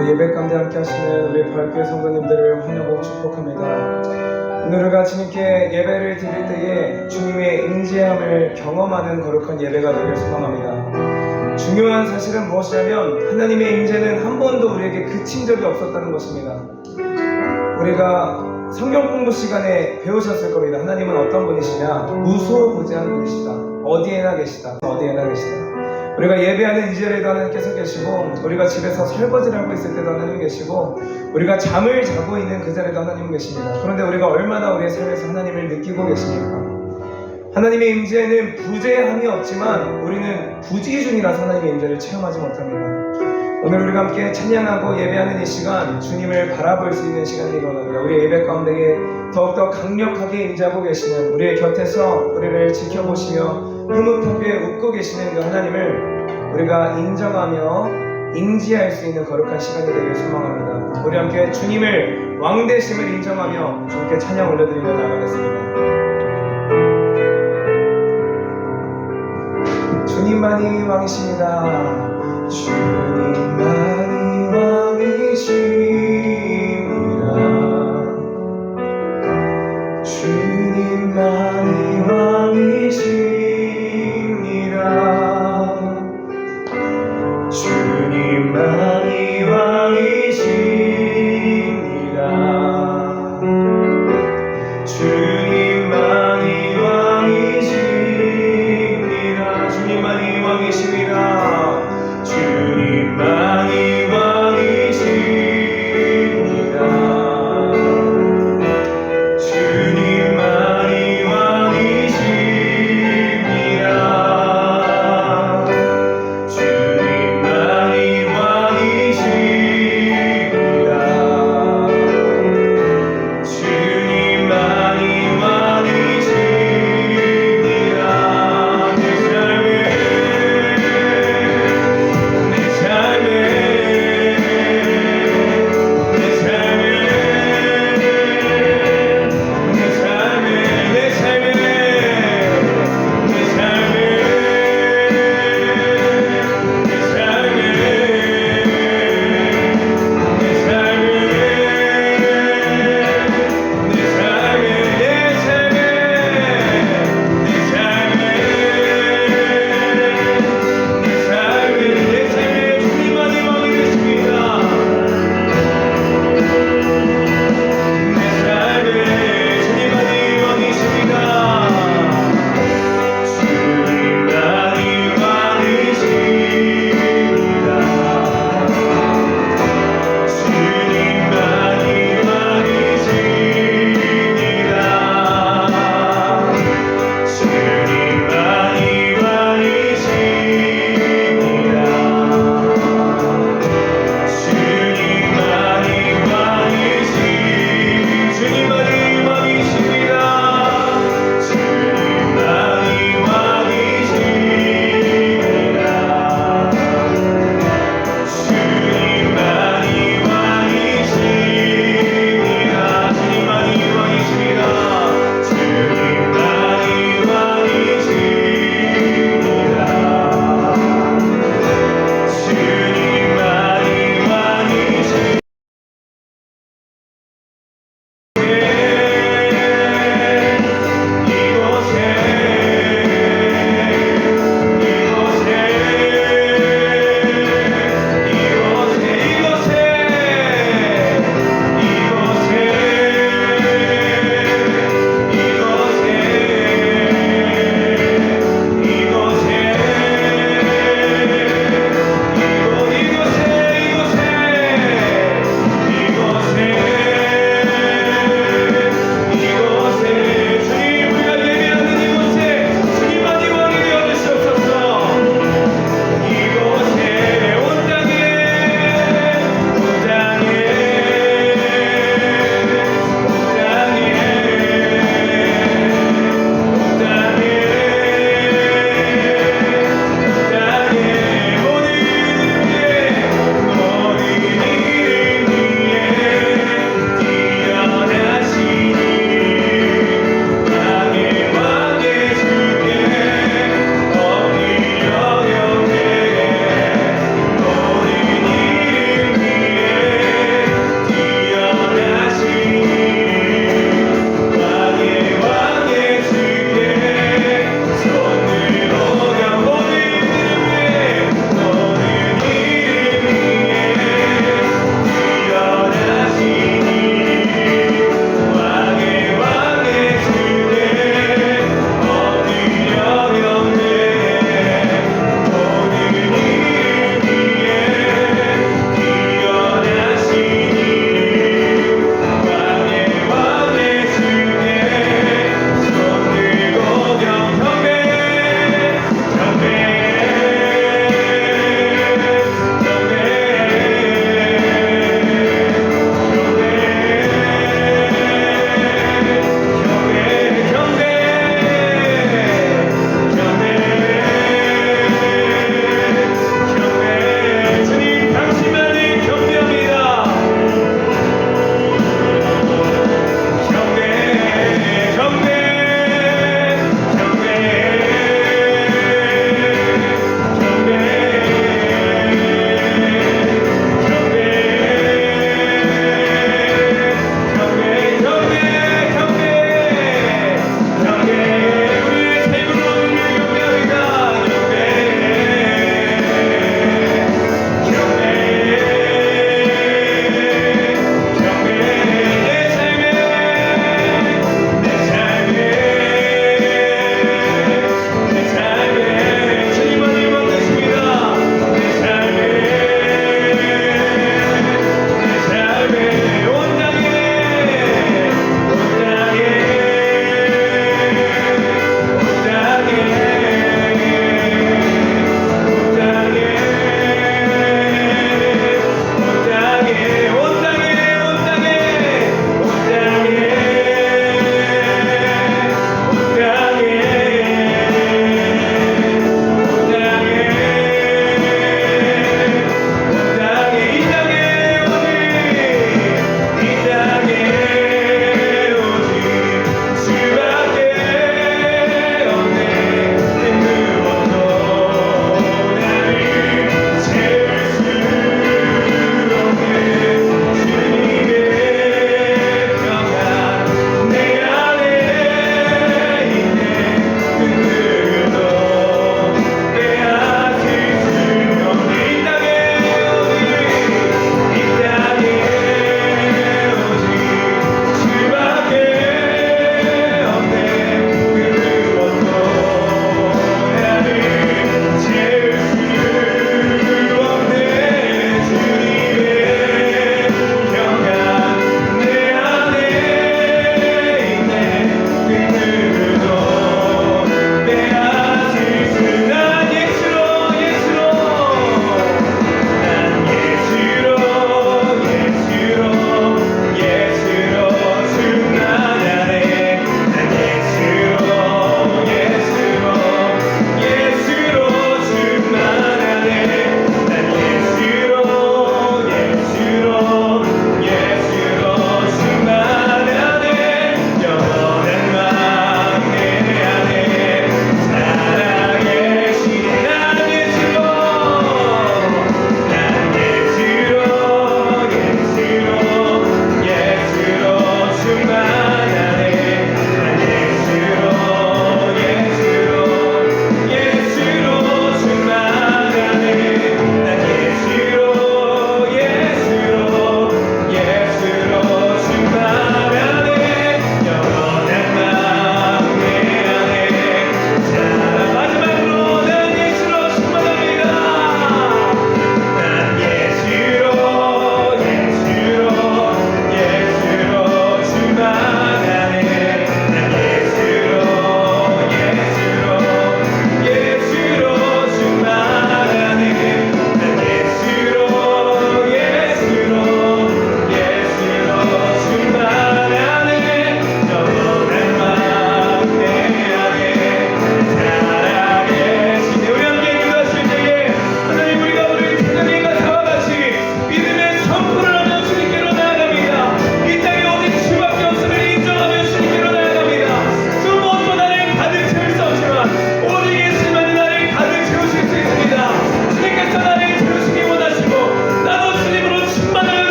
오늘 예배 가운데 함께 하시는 우리 부활교회 성도님들을 환영하고 축복합니다. 오늘 우리가 주님께 예배를 드릴 때에 주님의 임재함을 경험하는 거룩한 예배가 되길 소망합니다. 중요한 사실은 무엇이냐면 하나님의 임재는 한 번도 우리에게 그친 적이 없었다는 것입니다. 우리가 성경 공부 시간에 배우셨을 겁니다. 하나님은 어떤 분이시냐? 무소부재한 분이시다. 어디에나 계시다. 어디에나 계시다. 우리가 예배하는 이 자리에도 하나님께서 계시고, 우리가 집에서 설거지를 하고 있을 때도 하나님 계시고, 우리가 잠을 자고 있는 그 자리에도 하나님 계십니다. 그런데 우리가 얼마나 우리의 삶에서 하나님을 느끼고 계십니까? 하나님의 임재에는 부재함이 없지만 우리는 부지 중이라서 하나님의 임재를 체험하지 못합니다. 오늘 우리가 함께 찬양하고 예배하는 이 시간, 주님을 바라볼 수 있는 시간이기 원합니다. 우리의 예배 가운데에 더욱더 강력하게 임재하고 계시는, 우리의 곁에서 우리를 지켜보시며 흐뭇하게 웃고 계시는 그 하나님을 우리가 인정하며 인지할 수 있는 거룩한 시간이 되길 소망합니다. 우리 함께 주님을 왕되심을 인정하며 주님께 찬양 올려드리며 나아가겠습니다. 주님만이 왕이십니다. 주님만이 왕이십니다. 주님만이 왕이십니다. 주님만이 왕이십니다. 주님만이 왕이십니다. 주님만이 왕이십니다. 주님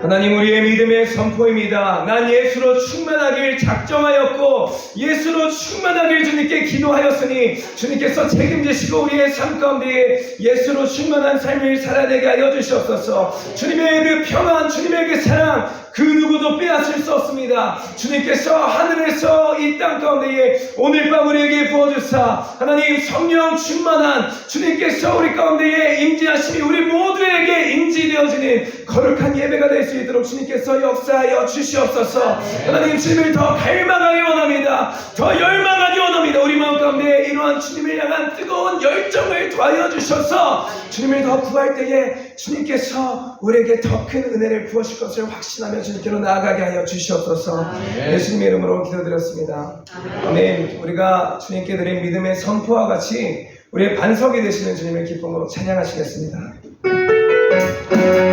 하나님, 우리의 믿음의 선포입니다. 난 예수로 충만하길 작정하였고 예수로 충만하길 주님께 기도하였으니 주님께서 책임지시고 우리의 삶 가운데에 예수로 충만한 삶을 살아내게 하여 주시옵소서. 주님의 그 평안, 주님의 그 사랑, 그 누구도 빼앗을 수 없습니다. 주님께서 하늘에서 이 땅 가운데에 오늘 밤 우리에게 부어주사 하나님 성령 충만한 주님께서 우리 가운데에 임재하심이 우리 모두에게 임재되어지는 거룩한 예배가 될 수 있도록 주님께서 역사하여 주시옵소서. 하나님, 주님을 더 갈망하기 원합니다. 더 열망하기 원합니다. 우리 마음 가운데 이러한 주님을 향한 뜨거운 열정을 더하여 주셔서 주님을 더 구할 때에 주님께서 우리에게 더 큰 은혜를 부으실 것을 확신하며 주님께로 나아가게 하여 주시옵소서. 예수님의 이름으로 기도드렸습니다. 아멘. 우리가 주님께 드린 믿음의 선포와 같이 우리의 반석이 되시는 주님의 기쁨으로 찬양하시겠습니다. Come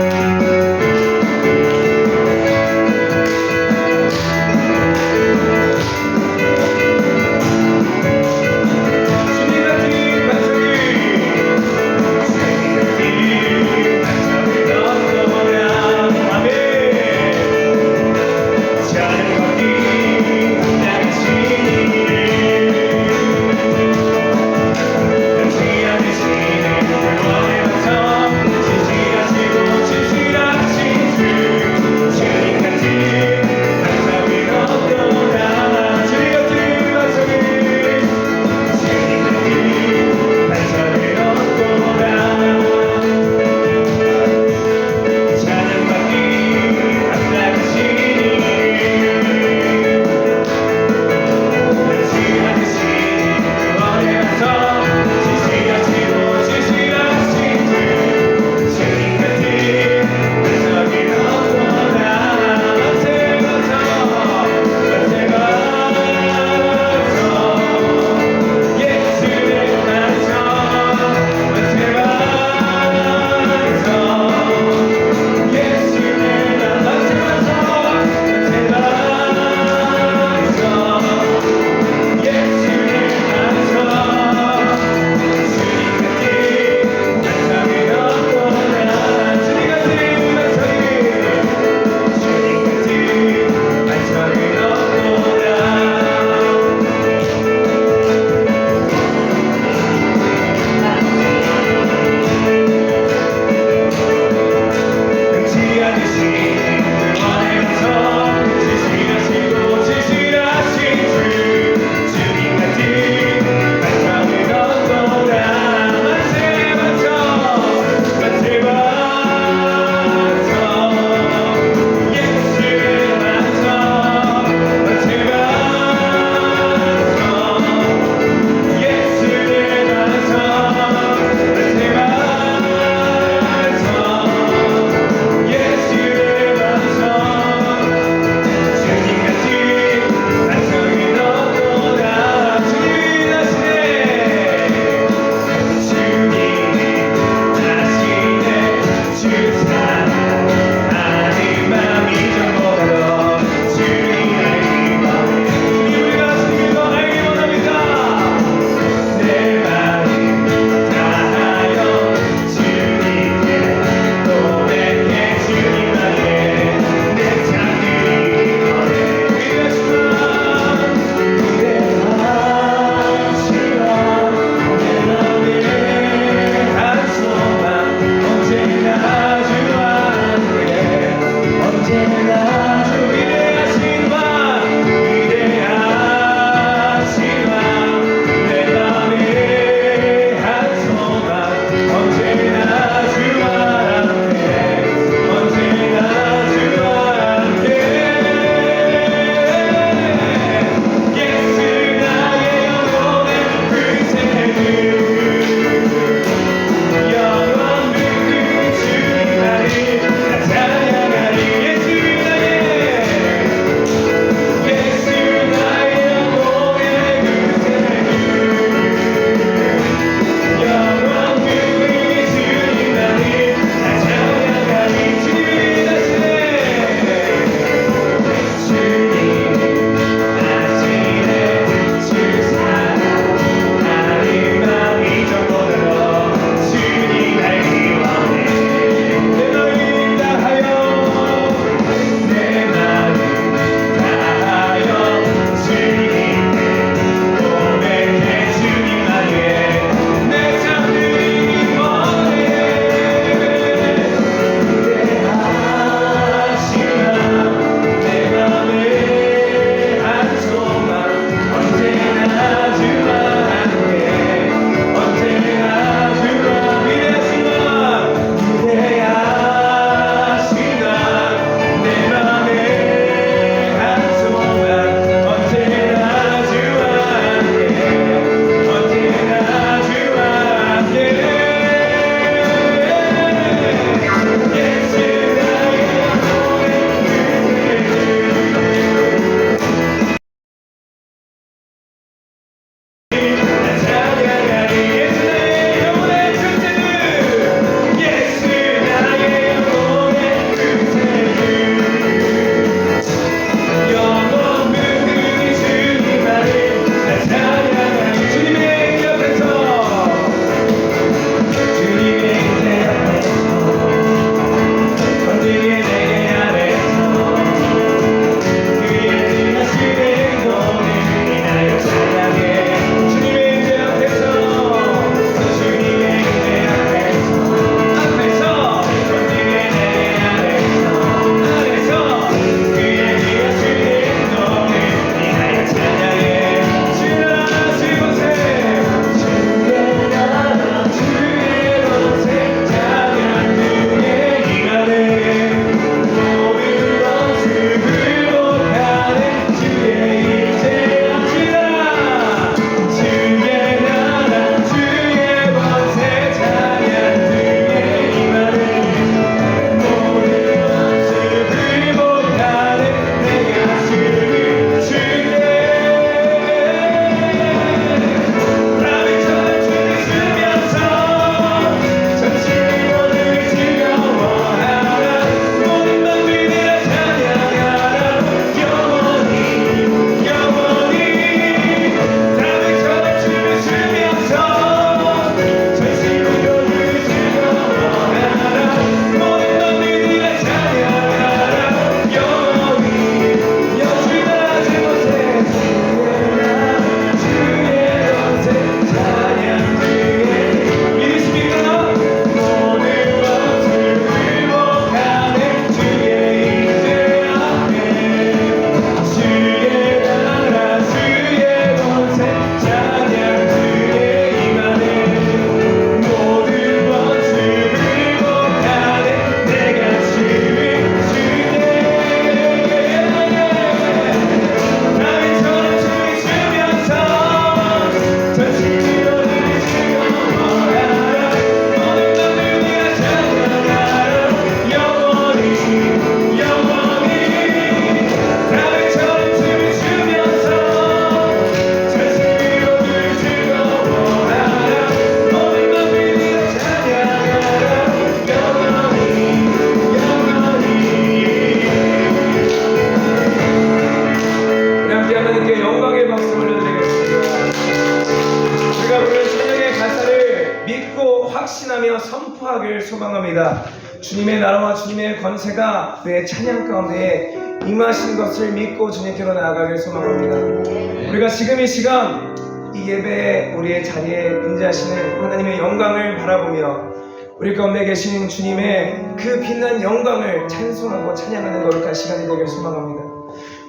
나아가길 소망합니다. 주님의 나라와 주님의 권세가 내 찬양 가운데 임하신 것을 믿고 주님께로 나아가길 소망합니다. 우리가 지금 이 시간 이 예배에 우리의 자리에 임재하시는 하나님의 영광을 바라보며 우리 가운데 계신 주님의 그 빛난 영광을 찬송하고 찬양하는 거룩한 시간이 되길 소망합니다.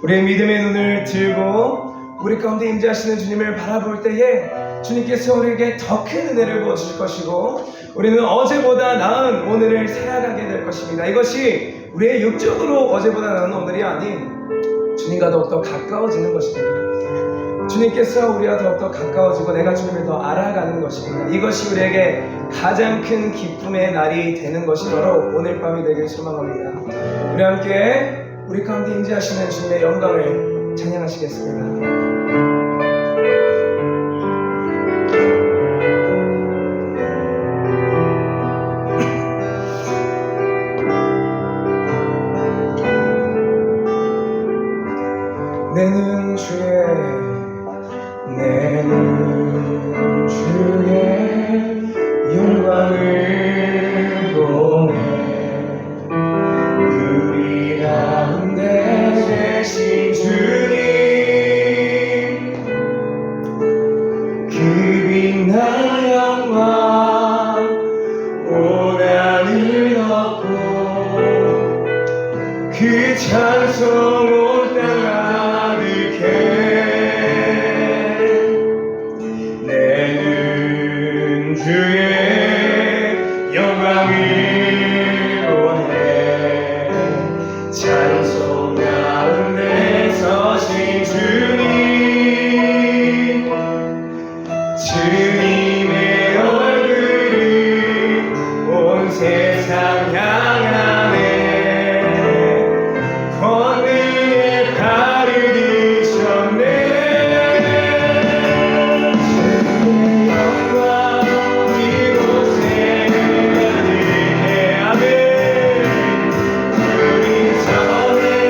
우리의 믿음의 눈을 들고 우리 가운데 임재하시는 주님을 바라볼 때에 주님께서 우리에게 더 큰 은혜를 부어주실 것이고 우리는 어제보다 나은 오늘을 살아가게 될 것입니다. 이것이 우리의 육적으로 어제보다 나은 오늘이 아닌 주님과 더욱더 가까워지는 것입니다. 주님께서 우리와 더욱더 가까워지고 내가 주님을 더 알아가는 것입니다. 이것이 우리에게 가장 큰 기쁨의 날이 되는 것이므로 오늘 밤이 되길 소망합니다. 우리 함께 우리 가운데 임재하시는 주님의 영광을 찬양하시겠습니다. 내는 주의 영광을 보내 우리 가운데 계신 주님 그 빛난 영광 온 하늘 덮고 그 찬송 온 땅 가득해 내는 주의 영광을 보내 찬송 가운데 서신 주님의 얼굴을 온 세상 향하네 권능의 발을 드셨네 주의 영광 이곳에 가득해 아멘 주님 전에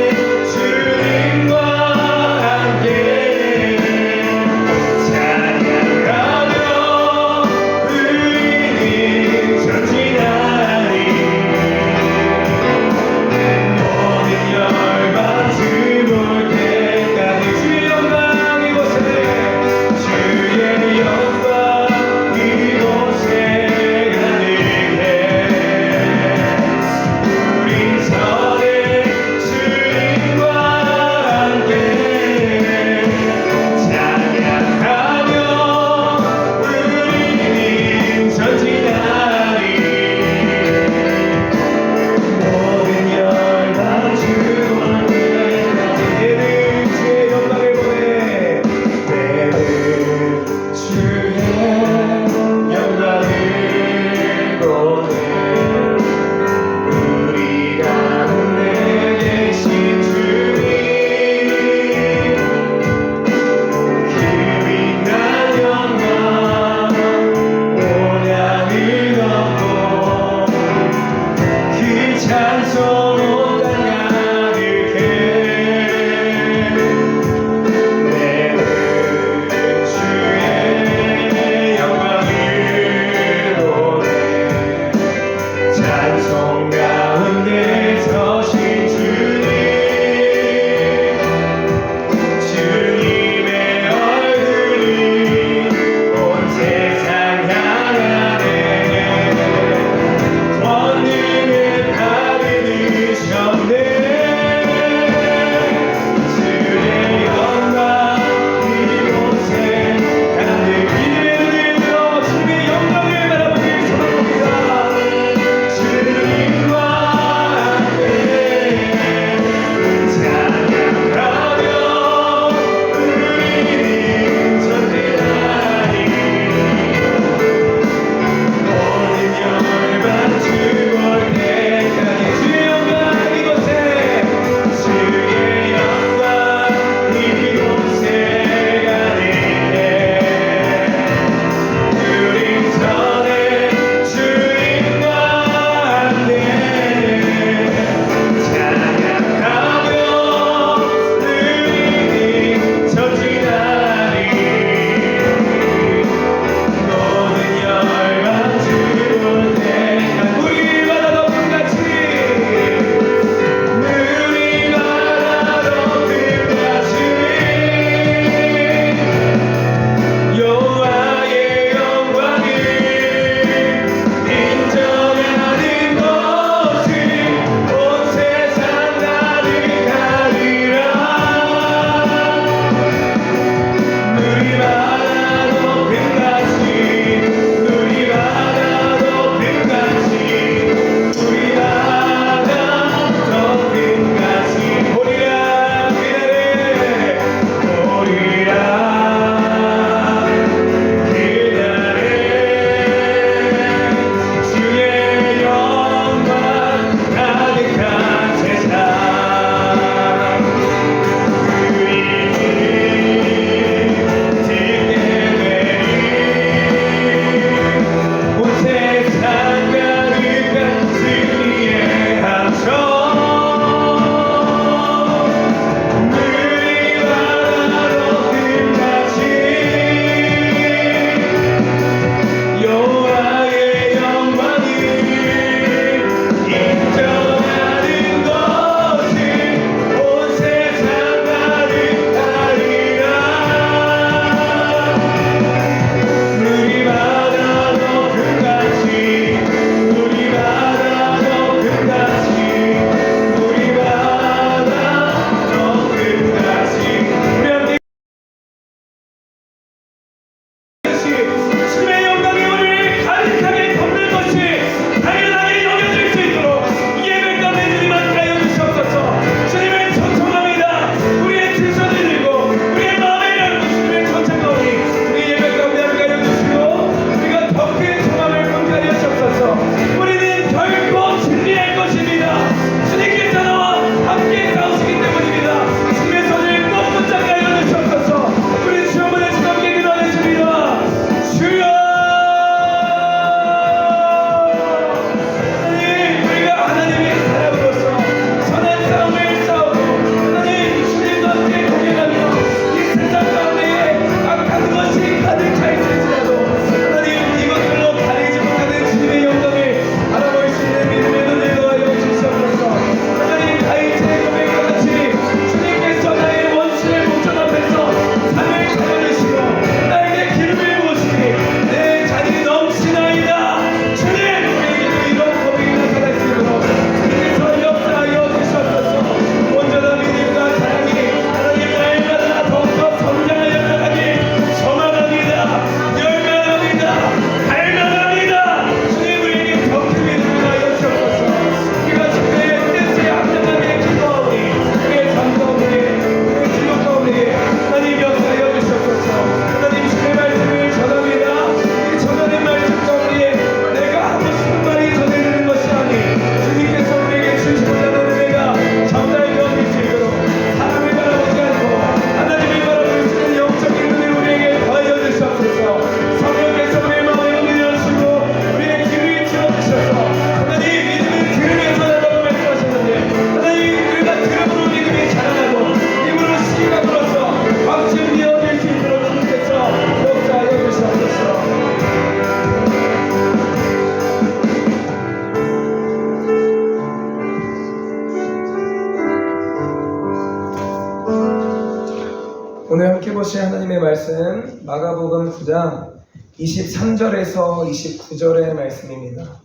오늘 함께 보실 하나님의 말씀 마가복음 9장 23절에서 29절의 말씀입니다.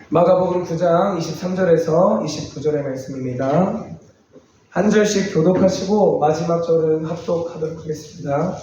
마가복음 9장 23절에서 29절의 말씀입니다. 한 절씩 교독하시고 마지막 절은 합독하도록 하겠습니다.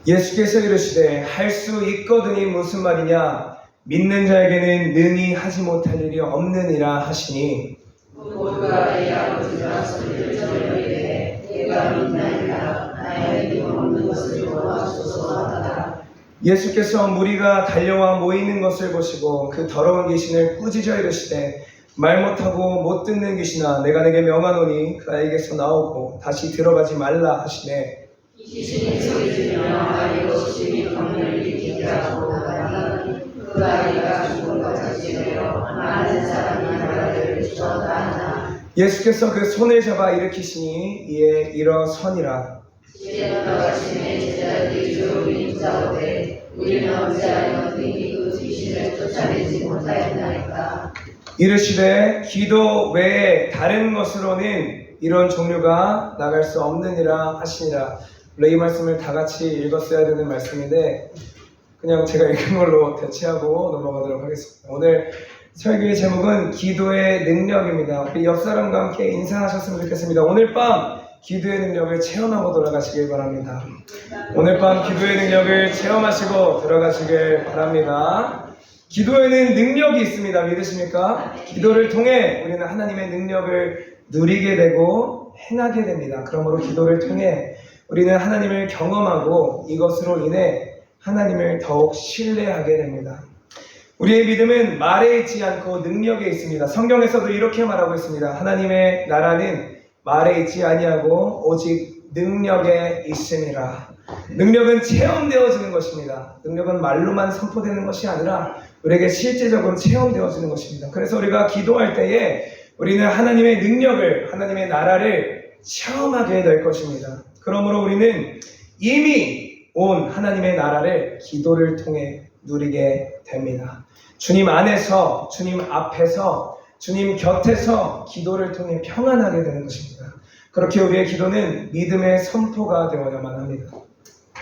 예수께서 이르시되 할 수 있거든이 무슨 말이냐 믿는 자에게는 능히 하지 못할 일이 없느니라 하시니 모두가 내 아버지가 소리를 저희에게 내가 믿나이다 나의 믿음 없는 것을 도와주소서 하더라. 예수께서 무리가 달려와 모이는 것을 보시고 그 더러운 귀신을 꾸짖어 이르시되 말 못하고 못 듣는 귀신아 내가 내게 명하노니 그아이에게서 나오고 다시 들어가지 말라 하시네. 귀신이 소리지며 아이로 심히 강렬히 일으키게 하고 나니 그 아이가 죽은 것같이 되어 많은 사람이 나를 쫓아다 하나. 예수께서 그 손을 잡아 일으키시니 이에 일어서니라. 시에는 아침에 제자들이 조용히 인자오되 우리는 어찌하여 능히 그 귀신을 쫓아내지 못하였나이까. 이르시되 기도 외에 다른 것으로는 이런 종류가 나갈 수 없느니라 하시니라. 원래 이 말씀을 다 같이 읽었어야 되는 말씀인데 그냥 제가 읽은 걸로 대체하고 넘어가도록 하겠습니다. 오늘 설교의 제목은 기도의 능력입니다. 우리 옆 사람과 함께 인사하셨으면 좋겠습니다. 오늘 밤 기도의 능력을 체험하고 돌아가시길 바랍니다. 오늘 밤 기도의 능력을 체험하시고 들어가시길 바랍니다. 기도에는 능력이 있습니다. 믿으십니까? 기도를 통해 우리는 하나님의 능력을 누리게 되고 행하게 됩니다. 그러므로 기도를 통해 우리는 하나님을 경험하고 이것으로 인해 하나님을 더욱 신뢰하게 됩니다. 우리의 믿음은 말에 있지 않고 능력에 있습니다. 성경에서도 이렇게 말하고 있습니다. 하나님의 나라는 말에 있지 아니하고 오직 능력에 있음이라. 능력은 체험되어지는 것입니다. 능력은 말로만 선포되는 것이 아니라 우리에게 실제적으로 체험되어지는 것입니다. 그래서 우리가 기도할 때에 우리는 하나님의 능력을, 하나님의 나라를 체험하게 될 것입니다. 그러므로 우리는 이미 온 하나님의 나라를 기도를 통해 누리게 됩니다. 주님 안에서, 주님 앞에서, 주님 곁에서 기도를 통해 평안하게 되는 것입니다. 그렇게 우리의 기도는 믿음의 선포가 되어야만 합니다.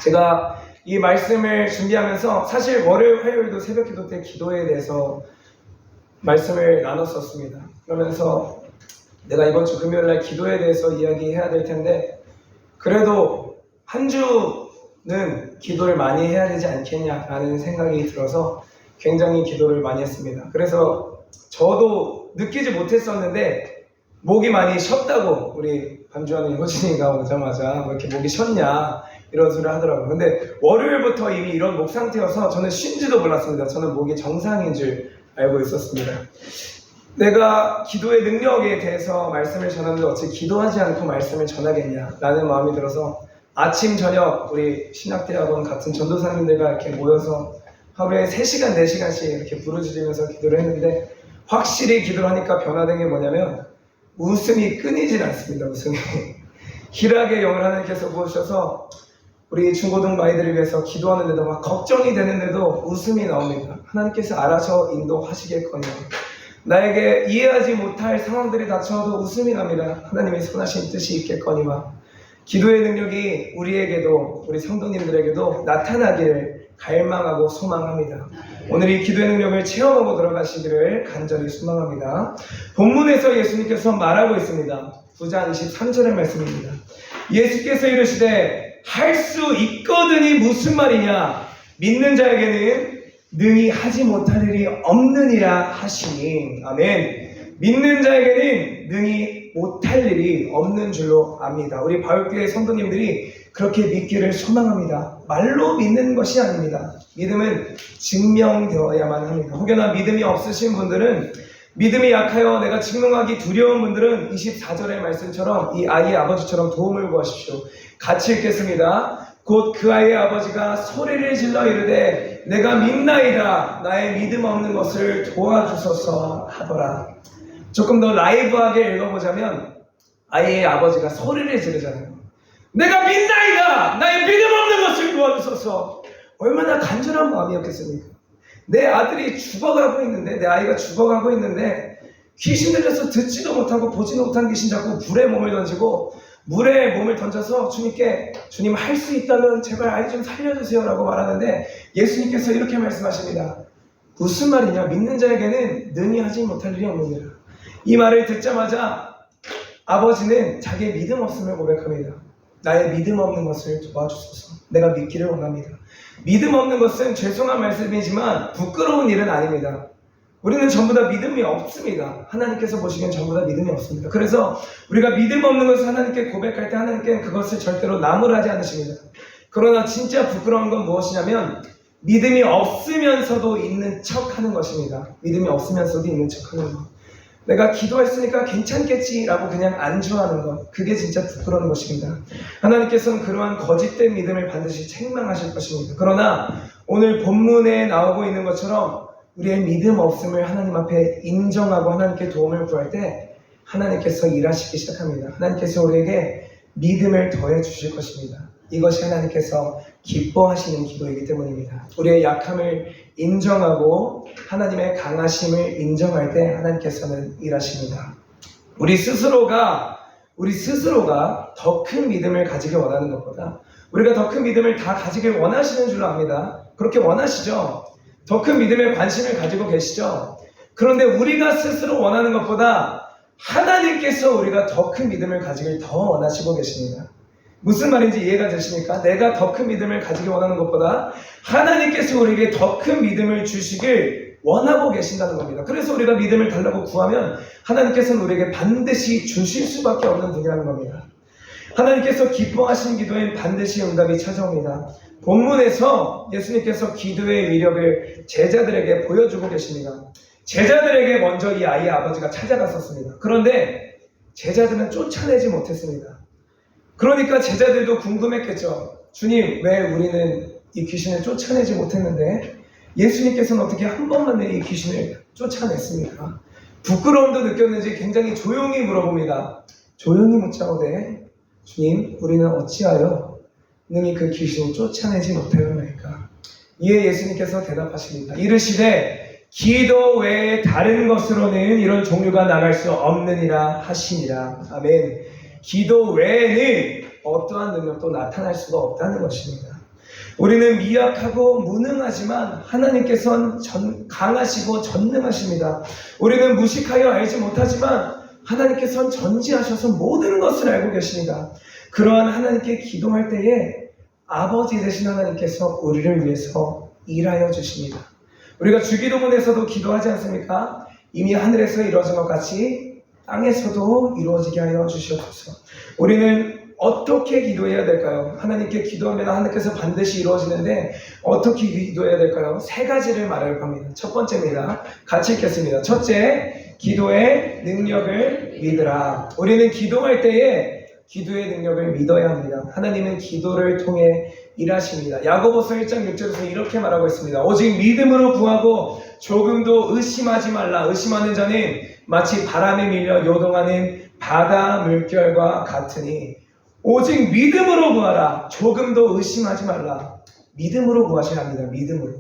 제가 이 말씀을 준비하면서 사실 월요일, 화요일도 새벽 기도 때 기도에 대해서 말씀을 나눴었습니다. 그러면서 내가 이번 주 금요일 날 기도에 대해서 이야기해야 될 텐데 그래도 한 주는 기도를 많이 해야 되지 않겠냐라는 생각이 들어서 굉장히 기도를 많이 했습니다. 그래서 저도 느끼지 못했었는데 목이 많이 쉬었다고 우리 반주하는 효진이가 오자마자 뭐 이렇게 목이 쉬었냐 이런 소리를 하더라고요. 근데 월요일부터 이미 이런 목 상태여서 저는 쉰지도 몰랐습니다. 저는 목이 정상인 줄 알고 있었습니다. 내가 기도의 능력에 대해서 말씀을 전하는데 어찌 기도하지 않고 말씀을 전하겠냐 라는 마음이 들어서 아침 저녁 우리 신학대학원 같은 전도사님들과 이렇게 모여서 하루에 3시간 4시간씩 이렇게 부르짖으면서 기도를 했는데 확실히 기도를 하니까 변화된 게 뭐냐면 웃음이 끊이질 않습니다. 웃음이 희락의 영을 하나님께서 부으셔서 우리 중고등 아이들을 위해서 기도하는데도 막 걱정이 되는데도 웃음이 나옵니다. 하나님께서 알아서 인도하시겠거니와 나에게 이해하지 못할 상황들이 닥쳐도 웃음이 납니다. 하나님의 선하신 뜻이 있겠거니와 기도의 능력이 우리에게도 우리 성도님들에게도 나타나기를 갈망하고 소망합니다. 오늘 이 기도의 능력을 체험하고 들어가시기를 간절히 소망합니다. 본문에서 예수님께서 말하고 있습니다. 9장 23절의 말씀입니다. 예수께서 이르시되 할 수 있거든이 무슨 말이냐 믿는 자에게는 능히 하지 못할 일이 없느니라 하시니 아멘. 믿는 자에게는 능히 못할 일이 없는 줄로 압니다. 우리 바울교회 성도님들이 그렇게 믿기를 소망합니다. 말로 믿는 것이 아닙니다. 믿음은 증명되어야만 합니다. 혹여나 믿음이 없으신 분들은 믿음이 약하여 내가 증명하기 두려운 분들은 24절의 말씀처럼 이 아이의 아버지처럼 도움을 구하십시오. 같이 읽겠습니다. 곧 그 아이의 아버지가 소리를 질러 이르되 내가 믿나이다 나의 믿음 없는 것을 도와주소서 하더라. 조금 더 라이브하게 읽어보자면 아이의 아버지가 소리를 지르잖아요. 내가 믿나이다. 나의 믿음 없는 것을 도와주소서. 얼마나 간절한 마음이었겠습니까? 내 아들이 죽어가고 있는데, 내 아이가 죽어가고 있는데 귀신 들려서 듣지도 못하고 보지도 못한 귀신 자꾸 물에 몸을 던지고, 물에 몸을 던져서 주님께 주님 할 수 있다면 제발 아이 좀 살려주세요 라고 말하는데, 예수님께서 이렇게 말씀하십니다. 무슨 말이냐? 믿는 자에게는 능히 하지 못할 일이 없느니라. 이 말을 듣자마자 아버지는 자기의 믿음 없음을 고백합니다. 나의 믿음 없는 것을 도와주소서. 내가 믿기를 원합니다. 믿음 없는 것은 죄송한 말씀이지만 부끄러운 일은 아닙니다. 우리는 전부 다 믿음이 없습니다. 하나님께서 보시기엔 전부 다 믿음이 없습니다. 그래서 우리가 믿음 없는 것을 하나님께 고백할 때 하나님께는 그것을 절대로 나무라지 않으십니다. 그러나 진짜 부끄러운 건 무엇이냐면 믿음이 없으면서도 있는 척 하는 것입니다. 믿음이 없으면서도 있는 척 하는 것. 내가 기도했으니까 괜찮겠지라고 그냥 안주하는 것. 그게 진짜 부끄러운 것입니다. 하나님께서는 그러한 거짓된 믿음을 반드시 책망하실 것입니다. 그러나 오늘 본문에 나오고 있는 것처럼 우리의 믿음 없음을 하나님 앞에 인정하고 하나님께 도움을 구할 때 하나님께서 일하시기 시작합니다. 하나님께서 우리에게 믿음을 더해 주실 것입니다. 이것이 하나님께서 기뻐하시는 기도이기 때문입니다. 우리의 약함을 인정하고 하나님의 강하심을 인정할 때 하나님께서는 일하십니다. 우리 스스로가 더 큰 믿음을 가지길 원하는 것보다 우리가 더 큰 믿음을 다 가지길 원하시는 줄로 압니다. 그렇게 원하시죠? 더 큰 믿음에 관심을 가지고 계시죠? 그런데 우리가 스스로 원하는 것보다 하나님께서 우리가 더 큰 믿음을 가지길 더 원하시고 계십니다. 무슨 말인지 이해가 되십니까? 내가 더 큰 믿음을 가지기 원하는 것보다 하나님께서 우리에게 더 큰 믿음을 주시길 원하고 계신다는 겁니다. 그래서 우리가 믿음을 달라고 구하면 하나님께서는 우리에게 반드시 주실 수밖에 없는 분이라는 겁니다. 하나님께서 기뻐하시는 기도엔 반드시 응답이 찾아옵니다. 본문에서 예수님께서 기도의 위력을 제자들에게 보여주고 계십니다. 제자들에게 먼저 이 아이의 아버지가 찾아갔었습니다. 그런데 제자들은 쫓아내지 못했습니다. 그러니까 제자들도 궁금했겠죠. 주님, 왜 우리는 이 귀신을 쫓아내지 못했는데 예수님께서는 어떻게 한 번만에 이 귀신을 쫓아냈습니까? 부끄러움도 느꼈는지 굉장히 조용히 물어봅니다. 조용히 묻자오되 주님, 우리는 어찌하여 능히 그 귀신을 쫓아내지 못하였나이까? 이에 예수님께서 대답하십니다. 이르시되 기도 외에 다른 것으로는 이런 종류가 나갈 수 없느니라 하시니라. 아멘. 기도 외에는 어떠한 능력도 나타날 수가 없다는 것입니다. 우리는 미약하고 무능하지만 하나님께서는 강하시고 전능하십니다. 우리는 무식하여 알지 못하지만 하나님께서는 전지하셔서 모든 것을 알고 계십니다. 그러한 하나님께 기도할 때에 아버지 되신 하나님께서 우리를 위해서 일하여 주십니다. 우리가 주기도문에서도 기도하지 않습니까? 이미 하늘에서 이루어진 것 같이 땅에서도 이루어지게 하여 주시옵소서. 우리는 어떻게 기도해야 될까요? 하나님께 기도하면 하나님께서 반드시 이루어지는데 어떻게 기도해야 될까요? 세 가지를 말할 겁니다. 첫 번째입니다. 같이 읽겠습니다. 첫째, 기도의 능력을 믿으라. 우리는 기도할 때에 기도의 능력을 믿어야 합니다. 하나님은 기도를 통해 일하십니다. 야고보서 1장 6절에서 이렇게 말하고 있습니다. 오직 믿음으로 구하고 조금도 의심하지 말라. 의심하는 자는 마치 바람에 밀려 요동하는 바다 물결과 같으니 오직 믿음으로 구하라. 조금도 의심하지 말라. 믿음으로 구하셔야 합니다. 믿음으로.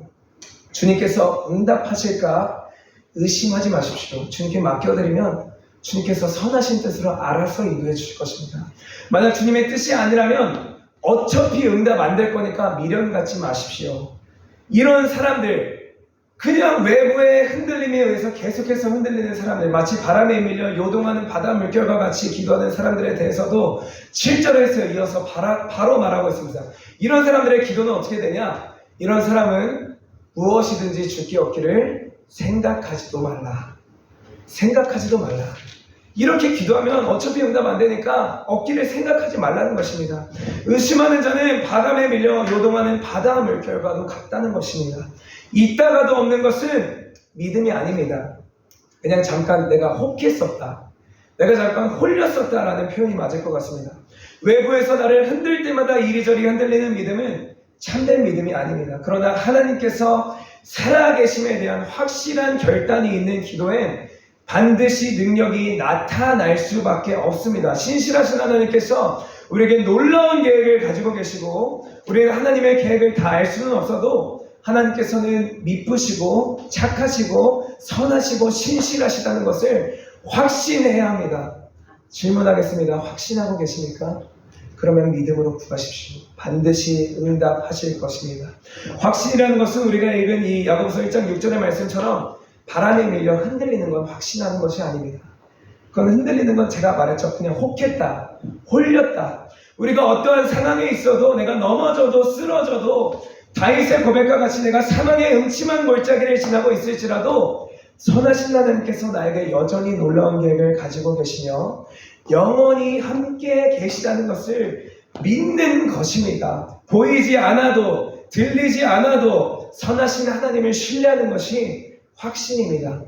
주님께서 응답하실까 의심하지 마십시오. 주님께 맡겨드리면 주님께서 선하신 뜻으로 알아서 인도해 주실 것입니다. 만약 주님의 뜻이 아니라면 어차피 응답 안 될 거니까 미련 갖지 마십시오. 이런 사람들, 그냥 외부의 흔들림에 의해서 계속해서 흔들리는 사람들, 마치 바람에 밀려 요동하는 바다 물결과 같이 기도하는 사람들에 대해서도 7절에서 이어서 바로 말하고 있습니다. 이런 사람들의 기도는 어떻게 되냐? 이런 사람은 무엇이든지 줄 게 없기를 생각하지도 말라. 생각하지도 말라. 이렇게 기도하면 어차피 응답 안 되니까 없기를 생각하지 말라는 것입니다. 의심하는 자는 바람에 밀려 요동하는 바다 물결과도 같다는 것입니다. 있다가도 없는 것은 믿음이 아닙니다. 그냥 잠깐 내가 혹했었다, 내가 잠깐 홀렸었다라는 표현이 맞을 것 같습니다. 외부에서 나를 흔들 때마다 이리저리 흔들리는 믿음은 참된 믿음이 아닙니다. 그러나 하나님께서 살아계심에 대한 확실한 결단이 있는 기도엔 반드시 능력이 나타날 수밖에 없습니다. 신실하신 하나님께서 우리에게 놀라운 계획을 가지고 계시고 우리는 하나님의 계획을 다 알 수는 없어도 하나님께서는 미쁘시고 착하시고 선하시고 신실하시다는 것을 확신해야 합니다. 질문하겠습니다. 확신하고 계십니까? 그러면 믿음으로 구하십시오. 반드시 응답하실 것입니다. 확신이라는 것은 우리가 읽은 이 야고보서 1장 6절의 말씀처럼 바람에 밀려 흔들리는 건 확신하는 것이 아닙니다. 그건 흔들리는 건 제가 말했죠. 그냥 혹했다, 홀렸다. 우리가 어떠한 상황에 있어도 내가 넘어져도 쓰러져도 다윗의 고백과 같이 내가 사망의 음침한 골짜기를 지나고 있을지라도 선하신 하나님께서 나에게 여전히 놀라운 계획을 가지고 계시며 영원히 함께 계시다는 것을 믿는 것입니다. 보이지 않아도 들리지 않아도 선하신 하나님을 신뢰하는 것이 확신입니다.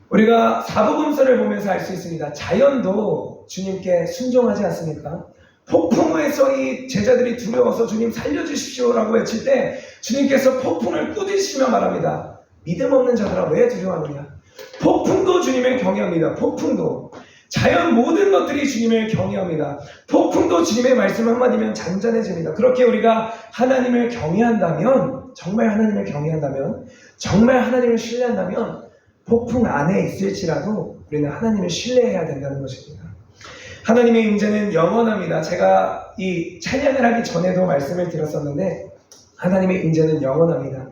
우리가 사복음서를 보면서 알 수 있습니다. 자연도 주님께 순종하지 않습니까? 폭풍에서 이 제자들이 두려워서 주님 살려주십시오라고 외칠 때 주님께서 폭풍을 꾸짖으시며 말합니다. 믿음 없는 자들아 왜 두려워하느냐? 폭풍도 주님을 경외합니다. 폭풍도. 자연 모든 것들이 주님을 경외합니다. 폭풍도 주님의 말씀 한마디면 잔잔해집니다. 그렇게 우리가 하나님을 경외한다면, 정말 하나님을 경외한다면, 정말 하나님을 신뢰한다면 폭풍 안에 있을지라도 우리는 하나님을 신뢰해야 된다는 것입니다. 하나님의 임재는 영원합니다. 제가 이 찬양을 하기 전에도 말씀을 드렸었는데 하나님의 임재는 영원합니다.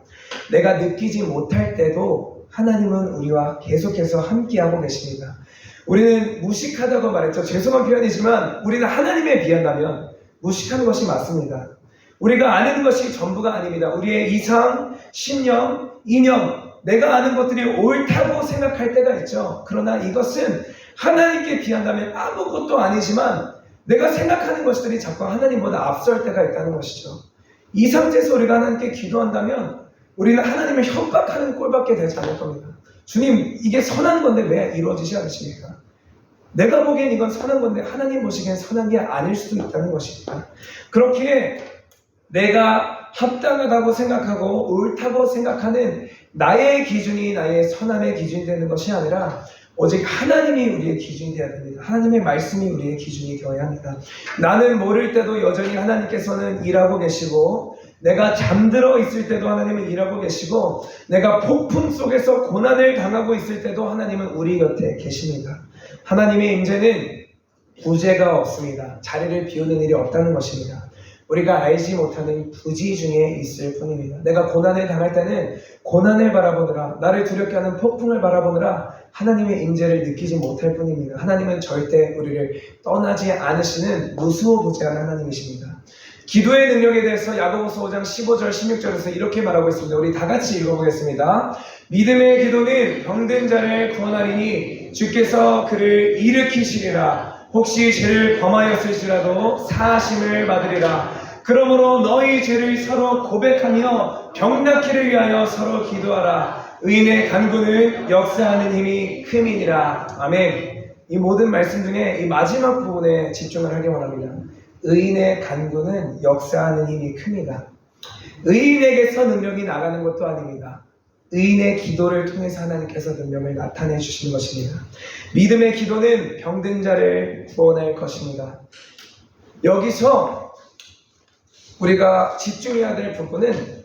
내가 느끼지 못할 때도 하나님은 우리와 계속해서 함께하고 계십니다. 우리는 무식하다고 말했죠. 죄송한 표현이지만 우리는 하나님에 비한다면 무식한 것이 맞습니다. 우리가 아는 것이 전부가 아닙니다. 우리의 이상, 신념, 이념, 내가 아는 것들이 옳다고 생각할 때가 있죠. 그러나 이것은 하나님께 비한다면 아무것도 아니지만 내가 생각하는 것들이 자꾸 하나님보다 앞설 때가 있다는 것이죠. 이 상태에서 우리가 하나님께 기도한다면 우리는 하나님을 협박하는 꼴밖에 되지 않을 겁니다. 주님, 이게 선한 건데 왜 이루어지지 않으십니까? 내가 보기엔 이건 선한 건데 하나님 보시기엔 선한 게 아닐 수도 있다는 것입니다. 그렇게 내가 합당하다고 생각하고 옳다고 생각하는 나의 기준이 나의 선함의 기준이 되는 것이 아니라 오직 하나님이 우리의 기준이 되어야 됩니다. 하나님의 말씀이 우리의 기준이 되어야 합니다. 나는 모를 때도 여전히 하나님께서는 일하고 계시고 내가 잠들어 있을 때도 하나님은 일하고 계시고 내가 폭풍 속에서 고난을 당하고 있을 때도 하나님은 우리 곁에 계십니다. 하나님의 임재는 부재가 없습니다. 자리를 비우는 일이 없다는 것입니다. 우리가 알지 못하는 부지 중에 있을 뿐입니다. 내가 고난을 당할 때는 고난을 바라보느라 나를 두렵게 하는 폭풍을 바라보느라 하나님의 임재를 느끼지 못할 뿐입니다. 하나님은 절대 우리를 떠나지 않으시는 무수부재한 하나님이십니다. 기도의 능력에 대해서 야고보서 5장 15절 16절에서 이렇게 말하고 있습니다. 우리 다 같이 읽어보겠습니다. 믿음의 기도는 병든 자를 구원하리니 주께서 그를 일으키시리라. 혹시 죄를 범하였을지라도 사하심을 받으리라. 그러므로 너희 죄를 서로 고백하며 병낫기를 위하여 서로 기도하라. 의인의 간구는 역사하는 힘이 큼이니라. 아멘. 이 모든 말씀 중에 이 마지막 부분에 집중을 하기 원합니다. 의인의 간구는 역사하는 힘이 큽니다. 의인에게서 능력이 나가는 것도 아닙니다. 의인의 기도를 통해서 하나님께서 능력을 나타내 주시는 것입니다. 믿음의 기도는 병든 자를 구원할 것입니다. 여기서 우리가 집중해야 될 부분은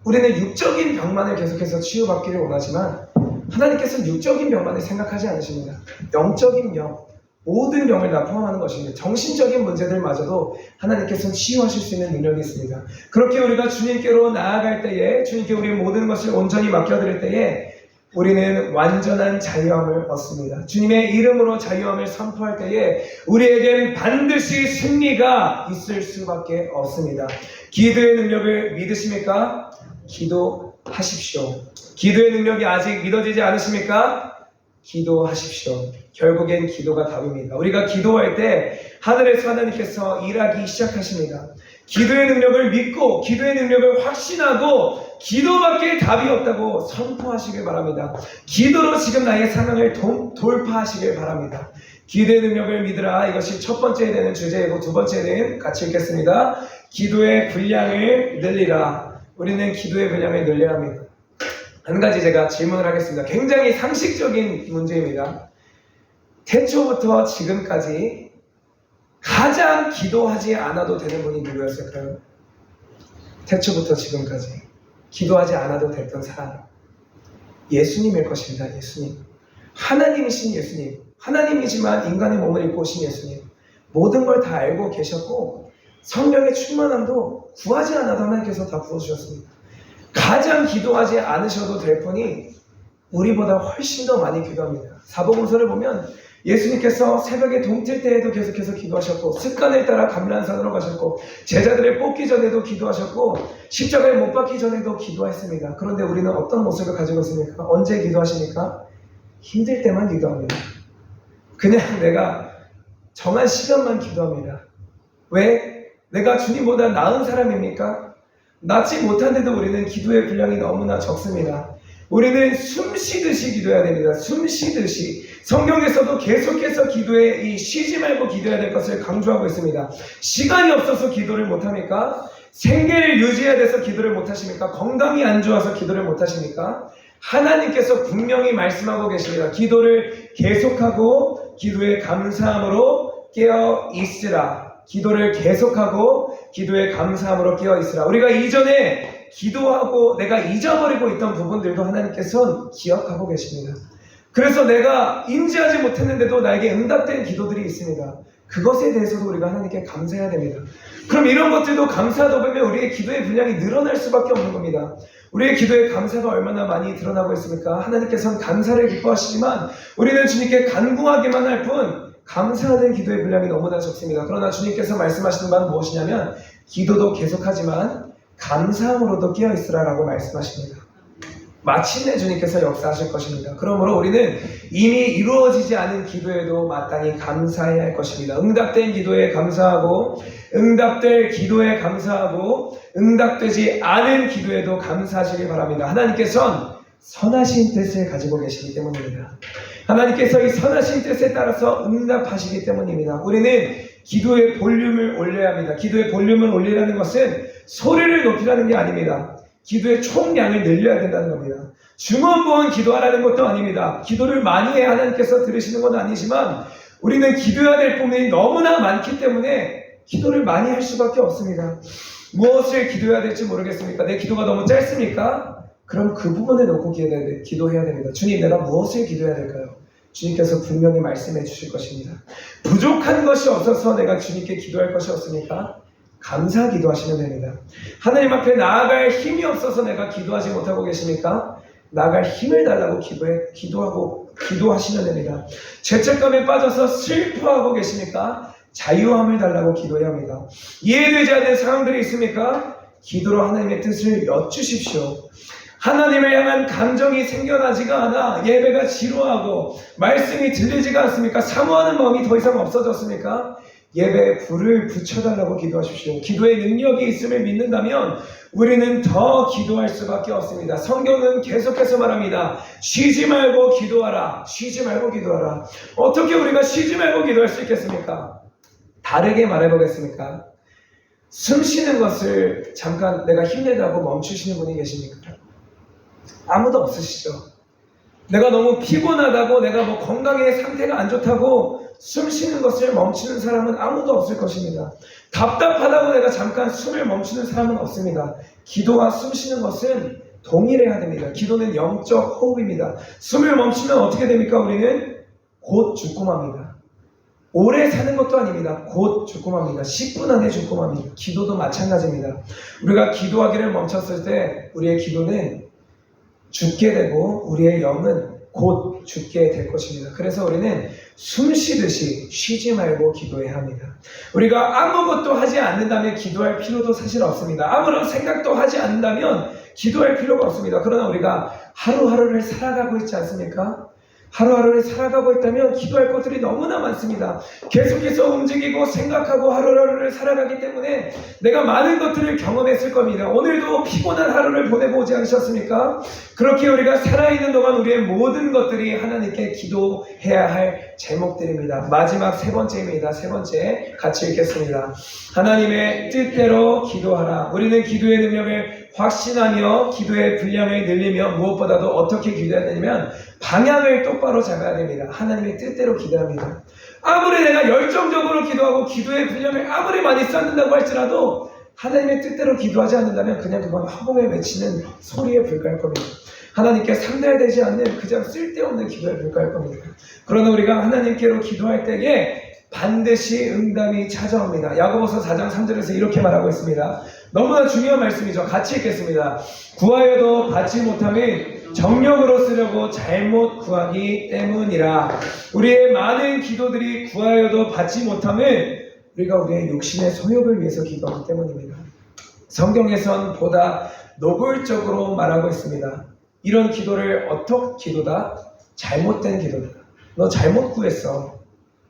우리는 육적인 병만을 계속해서 치유받기를 원하지만 하나님께서는 육적인 병만을 생각하지 않으십니다. 영적인 병, 모든 병을 다 포함하는 것입니다. 정신적인 문제들마저도 하나님께서는 치유하실 수 있는 능력이 있습니다. 그렇게 우리가 주님께로 나아갈 때에 주님께 우리의 모든 것을 온전히 맡겨드릴 때에 우리는 완전한 자유함을 얻습니다. 주님의 이름으로 자유함을 선포할 때에 우리에겐 반드시 승리가 있을 수밖에 없습니다. 기도의 능력을 믿으십니까? 기도하십시오. 기도의 능력이 아직 믿어지지 않으십니까? 기도하십시오. 결국엔 기도가 답입니다. 우리가 기도할 때 하늘에서 하나님께서 일하기 시작하십니다. 기도의 능력을 믿고 기도의 능력을 확신하고 기도밖에 답이 없다고 선포하시길 바랍니다. 기도로 지금 나의 상황을 돌파하시길 바랍니다. 기도의 능력을 믿으라. 이것이 첫 번째 되는 주제이고 두 번째는 같이 읽겠습니다. 기도의 분량을 늘리라. 우리는 기도의 분량을 늘려야 합니다. 한 가지 제가 질문을 하겠습니다. 굉장히 상식적인 문제입니다. 태초부터 지금까지 가장 기도하지 않아도 되는 분이 누구였을까요? 태초부터 지금까지 기도하지 않아도 됐던 사람, 예수님일 것입니다. 예수님. 하나님이신 예수님. 하나님이지만 인간의 몸을 입고 오신 예수님. 모든 걸 다 알고 계셨고 성령의 충만함도 구하지 않아도 하나님께서 다 부어주셨습니다. 가장 기도하지 않으셔도 될 분이 우리보다 훨씬 더 많이 기도합니다. 사복음서를 보면 예수님께서 새벽에 동틀 때에도 계속해서 기도하셨고, 습관을 따라 감람산으로 가셨고, 제자들을 뽑기 전에도 기도하셨고, 십자가에 못 박기 전에도 기도했습니다. 그런데 우리는 어떤 모습을 가지고 있습니까? 언제 기도하십니까? 힘들 때만 기도합니다. 그냥 내가 정한 시간만 기도합니다. 왜? 내가 주님보다 나은 사람입니까? 낫지 못한데도 우리는 기도의 분량이 너무나 적습니다. 우리는 숨 쉬듯이 기도해야 됩니다. 숨 쉬듯이. 성경에서도 계속해서 기도에 쉬지 말고 기도해야 될 것을 강조하고 있습니다. 시간이 없어서 기도를 못합니까? 생계를 유지해야 돼서 기도를 못하십니까? 건강이 안 좋아서 기도를 못하십니까? 하나님께서 분명히 말씀하고 계십니다. 기도를 계속하고 기도에 감사함으로 깨어 있으라. 기도를 계속하고 기도에 감사함으로 깨어 있으라. 우리가 이전에 기도하고 내가 잊어버리고 있던 부분들도 하나님께서는 기억하고 계십니다. 그래서 내가 인지하지 못했는데도 나에게 응답된 기도들이 있습니다. 그것에 대해서도 우리가 하나님께 감사해야 됩니다. 그럼 이런 것들도 감사하다 보면 우리의 기도의 분량이 늘어날 수밖에 없는 겁니다. 우리의 기도의 감사가 얼마나 많이 드러나고 있습니까? 하나님께서는 감사를 기뻐하시지만 우리는 주님께 간구하기만 할 뿐 감사하는 기도의 분량이 너무나 적습니다. 그러나 주님께서 말씀하시는 바는 무엇이냐면 기도도 계속하지만 감사함으로도 깨어있으라 라고 말씀하십니다. 마침내 주님께서 역사하실 것입니다. 그러므로 우리는 이미 이루어지지 않은 기도에도 마땅히 감사해야 할 것입니다. 응답된 기도에 감사하고 응답될 기도에 감사하고 응답되지 않은 기도에도 감사하시길 바랍니다. 하나님께서는 선하신 뜻을 가지고 계시기 때문입니다. 하나님께서 이 선하신 뜻에 따라서 응답하시기 때문입니다. 우리는 기도의 볼륨을 올려야 합니다. 기도의 볼륨을 올리라는 것은 소리를 높이라는 게 아닙니다. 기도의 총량을 늘려야 된다는 겁니다. 중원부원 기도하라는 것도 아닙니다. 기도를 많이 해야 하나님께서 들으시는 건 아니지만 우리는 기도해야 될 부분이 너무나 많기 때문에 기도를 많이 할 수밖에 없습니다. 무엇을 기도해야 될지 모르겠습니까? 내 기도가 너무 짧습니까? 그럼 그 부분에 놓고 기도해야 됩니다. 주님, 내가 무엇을 기도해야 될까요? 주님께서 분명히 말씀해 주실 것입니다. 부족한 것이 없어서 내가 주님께 기도할 것이 없으니까 감사 기도하시면 됩니다. 하나님 앞에 나아갈 힘이 없어서 내가 기도하지 못하고 계십니까? 나아갈 힘을 달라고 기도하시면 됩니다. 죄책감에 빠져서 슬퍼하고 계십니까? 자유함을 달라고 기도해야 합니다. 이해되지 않는 상황들이 있습니까? 기도로 하나님의 뜻을 여쭈십시오. 하나님을 향한 감정이 생겨나지가 않아 예배가 지루하고 말씀이 들리지가 않습니까? 사모하는 마음이 더 이상 없어졌습니까? 예배에 불을 붙여달라고 기도하십시오. 기도의 능력이 있음을 믿는다면 우리는 더 기도할 수밖에 없습니다. 성경은 계속해서 말합니다. 쉬지 말고 기도하라. 쉬지 말고 기도하라. 어떻게 우리가 쉬지 말고 기도할 수 있겠습니까? 다르게 말해보겠습니까? 숨 쉬는 것을 잠깐 내가 힘들다고 멈추시는 분이 계십니까? 아무도 없으시죠. 내가 너무 피곤하다고 내가 건강의 상태가 안 좋다고 숨 쉬는 것을 멈추는 사람은 아무도 없을 것입니다. 답답하다고 내가 잠깐 숨을 멈추는 사람은 없습니다. 기도와 숨 쉬는 것은 동일해야 됩니다. 기도는 영적 호흡입니다. 숨을 멈추면 어떻게 됩니까? 우리는 곧 죽고 맙니다. 오래 사는 것도 아닙니다. 곧 죽고 맙니다. 10분 안에 죽고 맙니다. 기도도 마찬가지입니다. 우리가 기도하기를 멈췄을 때 우리의 기도는 죽게 되고 우리의 영은 곧 죽게 될 것입니다. 그래서 우리는 숨 쉬듯이 쉬지 말고 기도해야 합니다. 우리가 아무것도 하지 않는다면 기도할 필요도 사실 없습니다. 아무런 생각도 하지 않는다면 기도할 필요가 없습니다. 그러나 우리가 하루하루를 살아가고 있지 않습니까? 하루하루를 살아가고 있다면 기도할 것들이 너무나 많습니다. 계속해서 움직이고 생각하고 하루하루를 살아가기 때문에 내가 많은 것들을 경험했을 겁니다. 오늘도 피곤한 하루를 보내고 오지 않으셨습니까? 그렇게 우리가 살아있는 동안 우리의 모든 것들이 하나님께 기도해야 할 제목들입니다. 마지막 세 번째입니다. 세 번째 같이 읽겠습니다. 하나님의 뜻대로 기도하라. 우리는 기도의 능력을 확신하며 기도의 분량을 늘리며 무엇보다도 어떻게 기도해야 되냐면 방향을 똑바로 잡아야 됩니다. 하나님의 뜻대로 기도합니다. 아무리 내가 열정적으로 기도하고 기도의 분량을 아무리 많이 쌓는다고 할지라도 하나님의 뜻대로 기도하지 않는다면 그냥 그건 허공에 맺히는 소리에 불과할 겁니다. 하나님께 상달되지 않는 그냥 쓸데없는 기도에 불과할 겁니다. 그러나 우리가 하나님께로 기도할 때에 반드시 응답이 찾아옵니다. 야고보서 4장 3절에서 이렇게 말하고 있습니다. 너무나 중요한 말씀이죠. 같이 읽겠습니다. 구하여도 받지 못함은 정력으로 쓰려고 잘못 구하기 때문이라. 우리의 많은 기도들이 구하여도 받지 못함은 우리가 우리의 육신의 소욕을 위해서 기도하기 때문입니다. 성경에선 보다 노골적으로 말하고 있습니다. 이런 기도를 어떻게 기도다? 잘못된 기도다. 너 잘못 구했어.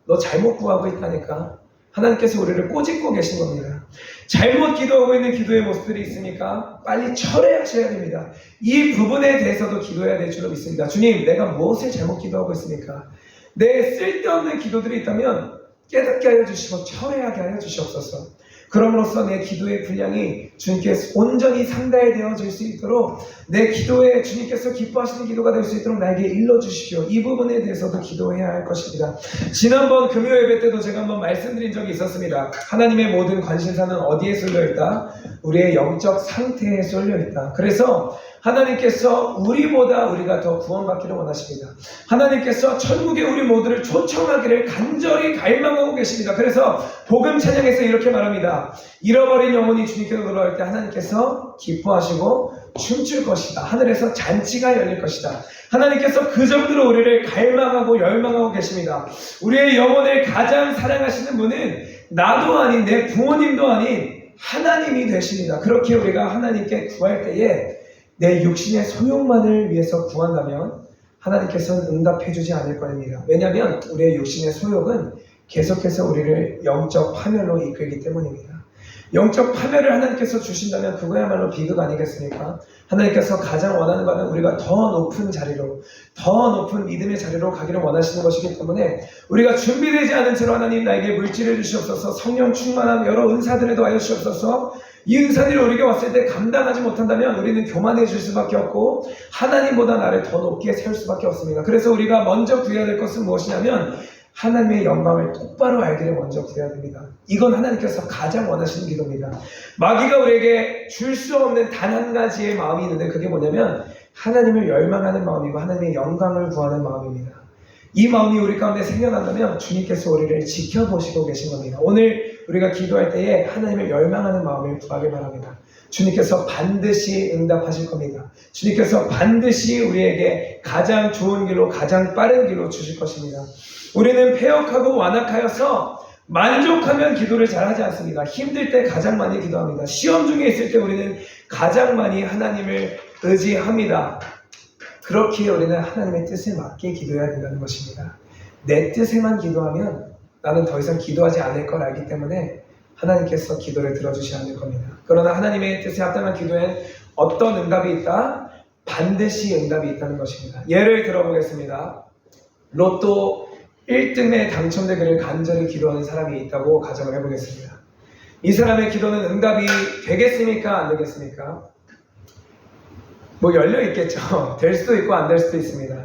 너 잘못 구하고 있다니까. 하나님께서 우리를 꼬집고 계신 겁니다. 잘못 기도하고 있는 기도의 모습들이 있으니까 빨리 철회하셔야 됩니다. 이 부분에 대해서도 기도해야 될 줄로 믿습니다. 주님, 내가 무엇을 잘못 기도하고 있습니까? 내 쓸데없는 기도들이 있다면 깨닫게 하여 주시고 철회하게 하여 주시옵소서. 그럼으로써 내 기도의 분량이 주님께 온전히 상달되어질 수 있도록 내 기도에 주님께서 기뻐하시는 기도가 될 수 있도록 나에게 일러주십시오. 이 부분에 대해서도 기도해야 할 것입니다. 지난번 금요 예배 때도 제가 한번 말씀드린 적이 있었습니다. 하나님의 모든 관심사는 어디에 쏠려있다? 우리의 영적 상태에 쏠려있다. 그래서 하나님께서 우리보다 우리가 더 구원받기를 원하십니다. 하나님께서 천국에 우리 모두를 초청하기를 간절히 갈망하고 계십니다. 그래서 복음 찬양에서 이렇게 말합니다. 잃어버린 영혼이 주님께로 돌아올 때 하나님께서 기뻐하시고 춤출 것이다. 하늘에서 잔치가 열릴 것이다. 하나님께서 그 정도로 우리를 갈망하고 열망하고 계십니다. 우리의 영혼을 가장 사랑하시는 분은 나도 아닌 내 부모님도 아닌 하나님이 되십니다. 그렇게 우리가 하나님께 구할 때에 내 육신의 소욕만을 위해서 구한다면 하나님께서는 응답해주지 않을 겁니다. 왜냐하면 우리의 육신의 소욕은 계속해서 우리를 영적 파멸로 이끌기 때문입니다. 영적 파멸을 하나님께서 주신다면 그거야말로 비극 아니겠습니까? 하나님께서 가장 원하는 바는 우리가 더 높은 자리로, 더 높은 믿음의 자리로 가기를 원하시는 것이기 때문에 우리가 준비되지 않은 채로 하나님 나에게 물질을 주시옵소서, 성령 충만함 여러 은사들을 더하여 주시옵소서. 이 은사들이 우리에게 왔을 때 감당하지 못한다면 우리는 교만해질 수밖에 없고 하나님보다 나를 더 높게 세울 수밖에 없습니다. 그래서 우리가 먼저 구해야 될 것은 무엇이냐면 하나님의 영광을 똑바로 알기를 먼저 구해야 됩니다. 이건 하나님께서 가장 원하시는 기도입니다. 마귀가 우리에게 줄 수 없는 단 한 가지의 마음이 있는데 그게 뭐냐면 하나님을 열망하는 마음이고 하나님의 영광을 구하는 마음입니다. 이 마음이 우리 가운데 생겨난다면 주님께서 우리를 지켜보시고 계신 겁니다. 오늘 우리가 기도할 때에 하나님을 열망하는 마음을 구하길 바랍니다. 주님께서 반드시 응답하실 겁니다. 주님께서 반드시 우리에게 가장 좋은 길로 가장 빠른 길로 주실 것입니다. 우리는 패역하고 완악하여서 만족하면 기도를 잘하지 않습니다. 힘들 때 가장 많이 기도합니다. 시험 중에 있을 때 우리는 가장 많이 하나님을 의지합니다. 그렇게 우리는 하나님의 뜻에 맞게 기도해야 된다는 것입니다. 내 뜻에만 기도하면 나는 더 이상 기도하지 않을 걸 알기 때문에 하나님께서 기도를 들어주시 않을 겁니다. 그러나 하나님의 뜻에 합당한 기도엔 어떤 응답이 있다? 반드시 응답이 있다는 것입니다. 예를 들어보겠습니다. 로또 1등에 당첨되기를 간절히 기도하는 사람이 있다고 가정을 해보겠습니다. 이 사람의 기도는 응답이 되겠습니까? 안 되겠습니까? 뭐 열려 있겠죠. 될 수도 있고 안 될 수도 있습니다.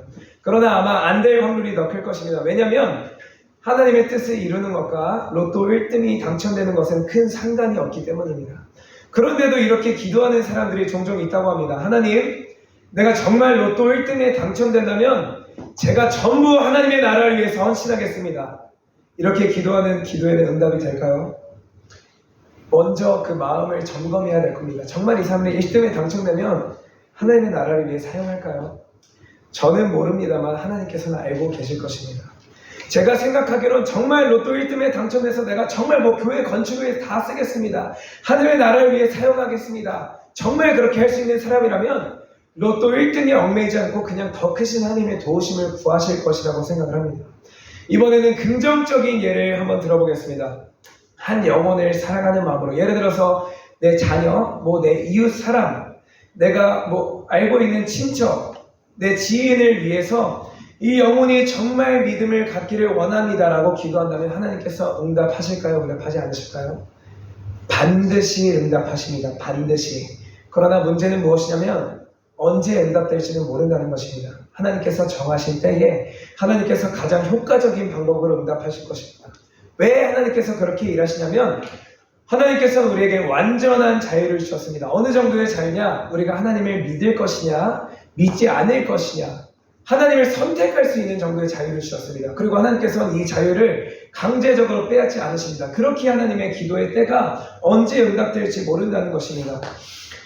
그러나 아마 안 될 확률이 더 클 것입니다. 왜냐하면 하나님의 뜻을 이루는 것과 로또 1등이 당첨되는 것은 큰 상관이 없기 때문입니다. 그런데도 이렇게 기도하는 사람들이 종종 있다고 합니다. 하나님, 내가 정말 로또 1등에 당첨된다면 제가 전부 하나님의 나라를 위해서 헌신하겠습니다. 이렇게 기도하는 기도에는 응답이 될까요? 먼저 그 마음을 점검해야 될 겁니다. 정말 이 사람이 1등에 당첨되면 하나님의 나라를 위해 사용할까요? 저는 모릅니다만 하나님께서는 알고 계실 것입니다. 제가 생각하기로는 정말 로또 1등에 당첨돼서 내가 정말 뭐 교회 건축을 위해 다 쓰겠습니다. 하나님의 나라를 위해 사용하겠습니다. 정말 그렇게 할 수 있는 사람이라면 로또 1등에 얽매이지 않고 그냥 더 크신 하나님의 도우심을 구하실 것이라고 생각을 합니다. 이번에는 긍정적인 예를 한번 들어보겠습니다. 한 영혼을 사랑하는 마음으로, 예를 들어서 내 자녀, 뭐 내 이웃 사람, 내가 뭐 알고 있는 친척, 내 지인을 위해서 이 영혼이 정말 믿음을 갖기를 원합니다라고 기도한다면 하나님께서 응답하실까요? 응답하지 않으실까요? 반드시 응답하십니다. 반드시. 그러나 문제는 무엇이냐면 언제 응답될지는 모른다는 것입니다. 하나님께서 정하신 때에 하나님께서 가장 효과적인 방법으로 응답하실 것입니다. 왜 하나님께서 그렇게 일하시냐면 하나님께서는 우리에게 완전한 자유를 주셨습니다. 어느 정도의 자유냐? 우리가 하나님을 믿을 것이냐 믿지 않을 것이냐, 하나님을 선택할 수 있는 정도의 자유를 주셨습니다. 그리고 하나님께서는 이 자유를 강제적으로 빼앗지 않으십니다. 그렇게 하나님의 기도의 때가 언제 응답될지 모른다는 것입니다.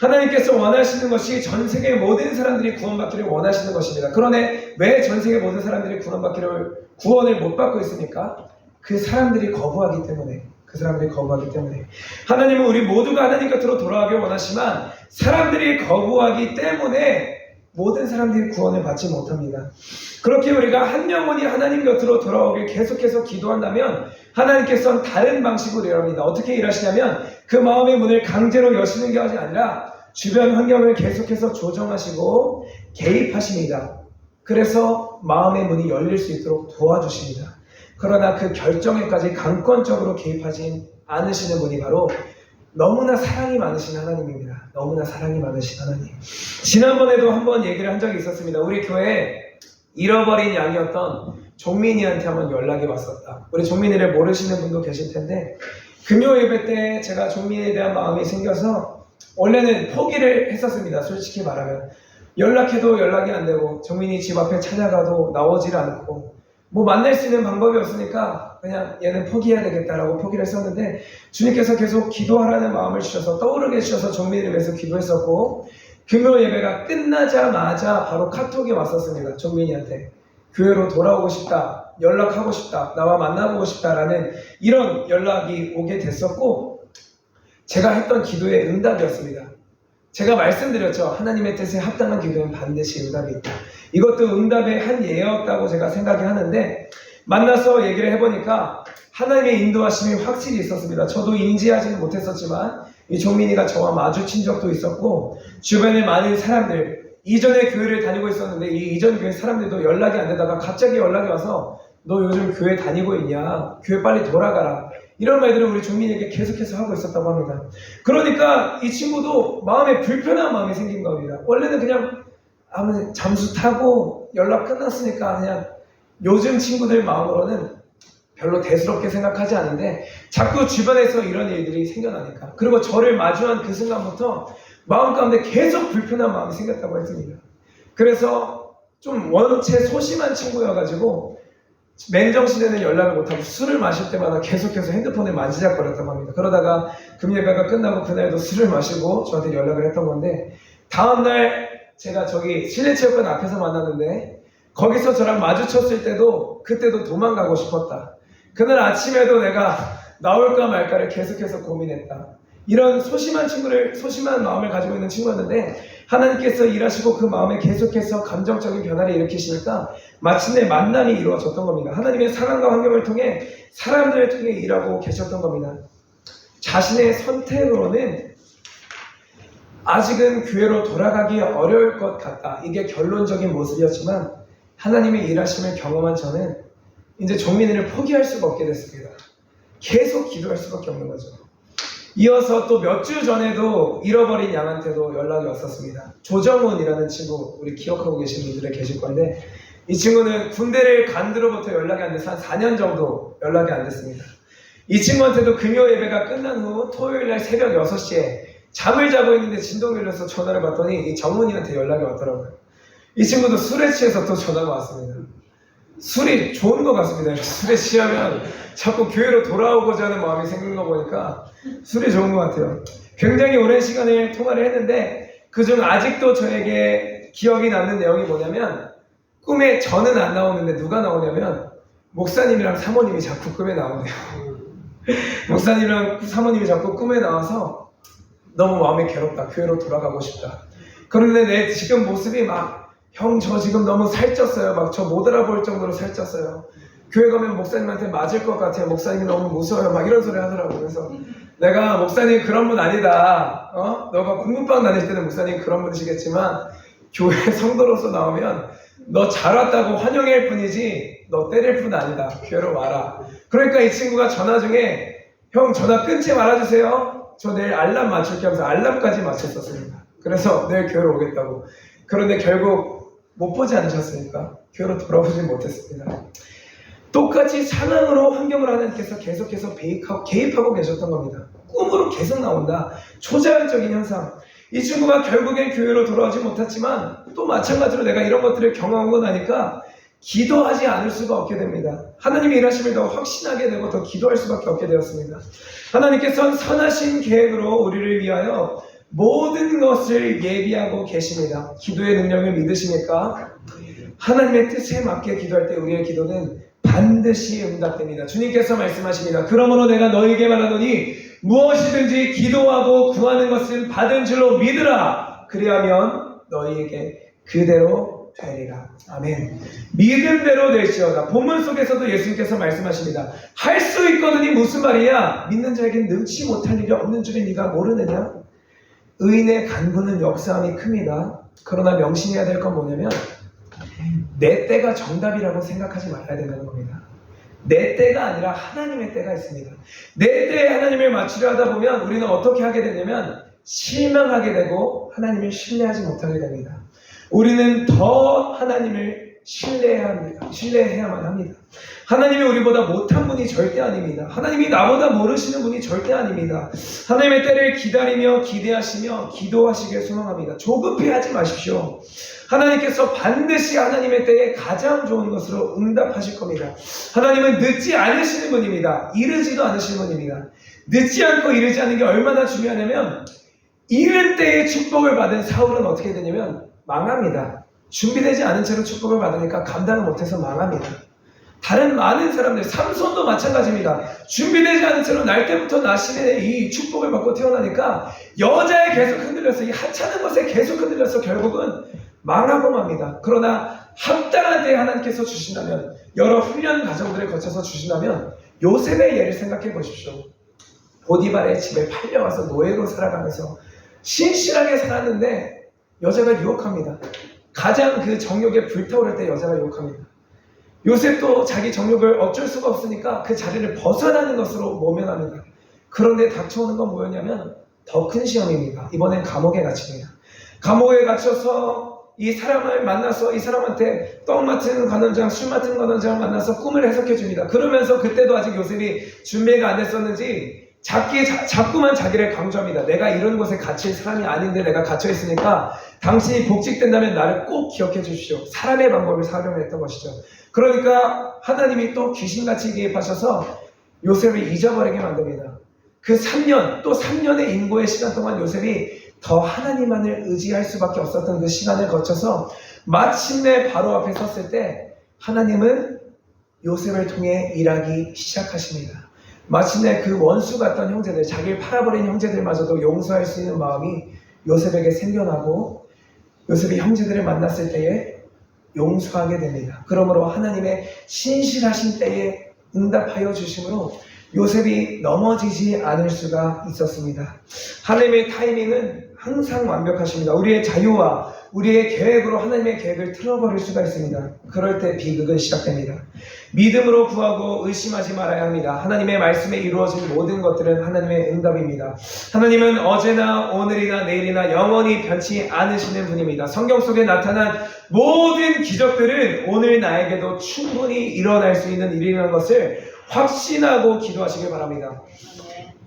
하나님께서 원하시는 것이 전 세계 모든 사람들이 구원받기를 원하시는 것입니다. 그런데 왜 전 세계 모든 사람들이 구원을 못 받고 있습니까? 그 사람들이 거부하기 때문에. 하나님은 우리 모두가 하나님 곁으로 돌아가길 원하시지만 사람들이 거부하기 때문에 모든 사람들이 구원을 받지 못합니다. 그렇게 우리가 한 영혼이 하나님 곁으로 돌아오길 계속해서 기도한다면 하나님께서는 다른 방식으로 일합니다. 어떻게 일하시냐면 그 마음의 문을 강제로 여시는 것이 아니라 주변 환경을 계속해서 조정하시고 개입하십니다. 그래서 마음의 문이 열릴 수 있도록 도와주십니다. 그러나 그 결정에까지 강권적으로 개입하지 않으시는 분이 바로 너무나 사랑이 많으신 하나님입니다. 너무나 사랑이 많으신 하나님. 지난번에도 한번 얘기를 한 적이 있었습니다. 우리 교회에 잃어버린 양이었던 종민이한테 한번 연락이 왔었다. 우리 종민이를 모르시는 분도 계실 텐데 금요 예배 때 제가 종민이에 대한 마음이 생겨서 원래는 포기를 했었습니다. 솔직히 말하면. 연락해도 연락이 안 되고 종민이 집 앞에 찾아가도 나오질 않고 뭐 만날 수 있는 방법이 없으니까 그냥 얘는 포기해야 되겠다라고 포기를 했었는데 주님께서 계속 기도하라는 마음을 주셔서 떠오르게 해주셔서 종민이를 위해서 기도했었고 금요 예배가 끝나자마자 바로 카톡이 왔었습니다. 종민이한테 교회로 돌아오고 싶다, 연락하고 싶다, 나와 만나보고 싶다라는 이런 연락이 오게 됐었고 제가 했던 기도의 응답이었습니다. 제가 말씀드렸죠. 하나님의 뜻에 합당한 기도는 반드시 응답이 있다. 이것도 응답의 한 예였다고 제가 생각이 하는데 만나서 얘기를 해보니까 하나님의 인도하심이 확실히 있었습니다. 저도 인지하지는 못했었지만 이 종민이가 저와 마주친 적도 있었고 주변에 많은 사람들, 이전에 교회를 다니고 있었는데 이 이전 교회 사람들도 연락이 안 되다가 갑자기 연락이 와서 너 요즘 교회 다니고 있냐? 교회 빨리 돌아가라. 이런 말들을 우리 종민이에게 계속해서 하고 있었다고 합니다. 그러니까 이 친구도 마음에 불편한 마음이 생긴 겁니다. 원래는 그냥 아무 잠수 타고 연락 끝났으니까 그냥 요즘 친구들 마음으로는 별로 대수롭게 생각하지 않은데 자꾸 주변에서 이런 일들이 생겨나니까, 그리고 저를 마주한 그 순간부터 마음 가운데 계속 불편한 마음이 생겼다고 했습니다. 그래서 좀 원체 소심한 친구여가지고 맨정신에는 연락을 못하고 술을 마실 때마다 계속해서 핸드폰을 만지작거렸다고 합니다. 그러다가 금예배가 끝나고 그날도 술을 마시고 저한테 연락을 했던 건데 다음날 제가 저기 실내체육관 앞에서 만났는데 거기서 저랑 마주쳤을 때도 그때도 도망가고 싶었다. 그날 아침에도 내가 나올까 말까를 계속해서 고민했다. 이런 소심한 마음을 가지고 있는 친구였는데 하나님께서 일하시고 그 마음에 계속해서 감정적인 변화를 일으키시니까 마침내 만남이 이루어졌던 겁니다. 하나님의 상황과 환경을 통해 사람들을 통해 일하고 계셨던 겁니다. 자신의 선택으로는 아직은 교회로 돌아가기 어려울 것 같다. 이게 결론적인 모습이었지만 하나님의 일하심을 경험한 저는 이제 종민이를 포기할 수가 없게 됐습니다. 계속 기도할 수밖에 없는 거죠. 이어서 또 몇 주 전에도 잃어버린 양한테도 연락이 왔었습니다. 조정훈이라는 친구, 우리 기억하고 계신 분들이 계실 건데 이 친구는 군대를 간 뒤로부터 연락이 안 돼서 한 4년 정도 연락이 안 됐습니다. 이 친구한테도 금요 예배가 끝난 후 토요일날 새벽 6시에 잠을 자고 있는데 진동이 울려서 전화를 받더니 이 정훈이한테 연락이 왔더라고요. 이 친구도 술에 취해서 또 전화가 왔습니다. 술이 좋은 것 같습니다. 술에 취하면 자꾸 교회로 돌아오고자 하는 마음이 생긴 거 보니까 술이 좋은 것 같아요. 굉장히 오랜 시간을 통화를 했는데 그중 아직도 저에게 기억이 남는 내용이 뭐냐면 꿈에 저는 안 나오는데 누가 나오냐면 목사님이랑 사모님이 자꾸 꿈에 나온대요. 목사님이랑 사모님이 자꾸 꿈에 나와서 너무 마음이 괴롭다. 교회로 돌아가고 싶다. 그런데 내 지금 모습이 막 형 저 지금 너무 살쪘어요. 막 저 못 알아볼 정도로 살쪘어요. 교회 가면 목사님한테 맞을 것 같아요. 목사님이 너무 무서워요. 막 이런 소리 하더라고요. 그래서 내가 목사님 그런 분 아니다. 너가 공부방 다닐 때는 목사님 그런 분이시겠지만 교회 성도로서 나오면 너 잘 왔다고 환영할 뿐이지 너 때릴 뿐 아니다. 교회로 와라. 그러니까 이 친구가 전화 중에 형 전화 끊지 말아주세요. 저 내일 알람 맞출게 하면서 알람까지 맞췄었습니다. 그래서 내일 교회로 오겠다고. 그런데 결국 못 보지 않으셨습니까? 교회로 돌아오지 못했습니다. 똑같이 상황으로 환경을 하나님께서 계속해서 개입하고 계셨던 겁니다. 꿈으로 계속 나온다. 초자연적인 현상. 이 친구가 결국엔 교회로 돌아오지 못했지만 또 마찬가지로 내가 이런 것들을 경험하고 나니까 기도하지 않을 수가 없게 됩니다. 하나님의 일하심을 더 확신하게 되고 더 기도할 수밖에 없게 되었습니다. 하나님께서는 선하신 계획으로 우리를 위하여 모든 것을 예비하고 계십니다. 기도의 능력을 믿으십니까? 하나님의 뜻에 맞게 기도할 때 우리의 기도는 반드시 응답됩니다. 주님께서 말씀하십니다. 그러므로 내가 너희에게 말하노니 무엇이든지 기도하고 구하는 것은 받은 줄로 믿으라. 그리하면 너희에게 그대로 되리라. 아멘. 믿음대로 될지어다. 본문 속에서도 예수님께서 말씀하십니다. 할 수 있거든이 무슨 말이야? 믿는 자에게는 능치 못할 일이 없는 줄을 네가 모르느냐? 의인의 간구는 역사함이 큽니다. 그러나 명심해야 될 건 뭐냐면 내 때가 정답이라고 생각하지 말아야 된다는 겁니다. 내 때가 아니라 하나님의 때가 있습니다. 내 때에 하나님을 맞추려 하다 보면 우리는 어떻게 하게 되냐면 실망하게 되고 하나님을 신뢰하지 못하게 됩니다. 우리는 더 하나님을 신뢰해야만 합니다. 하나님이 우리보다 못한 분이 절대 아닙니다. 하나님이 나보다 모르시는 분이 절대 아닙니다. 하나님의 때를 기다리며 기대하시며 기도하시길 소망합니다. 조급해하지 마십시오. 하나님께서 반드시 하나님의 때에 가장 좋은 것으로 응답하실 겁니다. 하나님은 늦지 않으시는 분입니다. 이르지도 않으시는 분입니다. 늦지 않고 이르지 않는 게 얼마나 중요하냐면 이른 때에 축복을 받은 사울은 어떻게 되냐면 망합니다. 준비되지 않은 채로 축복을 받으니까 감당을 못해서 망합니다. 다른 많은 사람들, 삼손도 마찬가지입니다. 준비되지 않은 채로 날 때부터 나신의 이 축복을 받고 태어나니까 여자에 계속 흔들려서 이 하찮은 것에 계속 흔들려서 결국은 망하고 맙니다. 그러나 합당한 때에 하나님께서 주신다면, 여러 훈련 과정들을 거쳐서 주신다면 요셉의 예를 생각해 보십시오. 보디발의 집에 팔려와서 노예로 살아가면서 신실하게 살았는데 여자가 유혹합니다. 가장 그 정욕에 불타오를 때 여자가 유혹합니다. 요셉도 자기 정욕을 어쩔 수가 없으니까 그 자리를 벗어나는 것으로 모면합니다. 그런데 닥쳐오는 건 뭐였냐면 더 큰 시험입니다. 이번엔 감옥에 갇힙니다. 감옥에 갇혀서 이 사람을 만나서 이 사람한테 떡 맡은 관원장, 술 맡은 관원장 만나서 꿈을 해석해 줍니다. 그러면서 그때도 아직 요셉이 준비가 안 됐었는지 자꾸만 자기를 강조합니다. 내가 이런 곳에 갇힌 사람이 아닌데 내가 갇혀 있으니까 당신이 복직된다면 나를 꼭 기억해 주십시오. 사람의 방법을 사용했던 것이죠. 그러니까 하나님이 또 귀신같이 개입하셔서 요셉을 잊어버리게 만듭니다. 그 3년, 또 3년의 인고의 시간 동안 요셉이 더 하나님만을 의지할 수밖에 없었던 그 시간을 거쳐서 마침내 바로 앞에 섰을 때 하나님은 요셉을 통해 일하기 시작하십니다. 마침내 그 원수 같던 형제들, 자기를 팔아버린 형제들마저도 용서할 수 있는 마음이 요셉에게 생겨나고 요셉이 형제들을 만났을 때에 용서하게 됩니다. 그러므로 하나님의 신실하신 때에 응답하여 주심으로 요셉이 넘어지지 않을 수가 있었습니다. 하나님의 타이밍은 항상 완벽하십니다. 우리의 자유와 우리의 계획으로 하나님의 계획을 틀어버릴 수가 있습니다. 그럴 때 비극은 시작됩니다. 믿음으로 구하고 의심하지 말아야 합니다. 하나님의 말씀에 이루어진 모든 것들은 하나님의 응답입니다. 하나님은 어제나 오늘이나 내일이나 영원히 변치 않으시는 분입니다. 성경 속에 나타난 모든 기적들은 오늘 나에게도 충분히 일어날 수 있는 일이라는 것을 확신하고 기도하시길 바랍니다.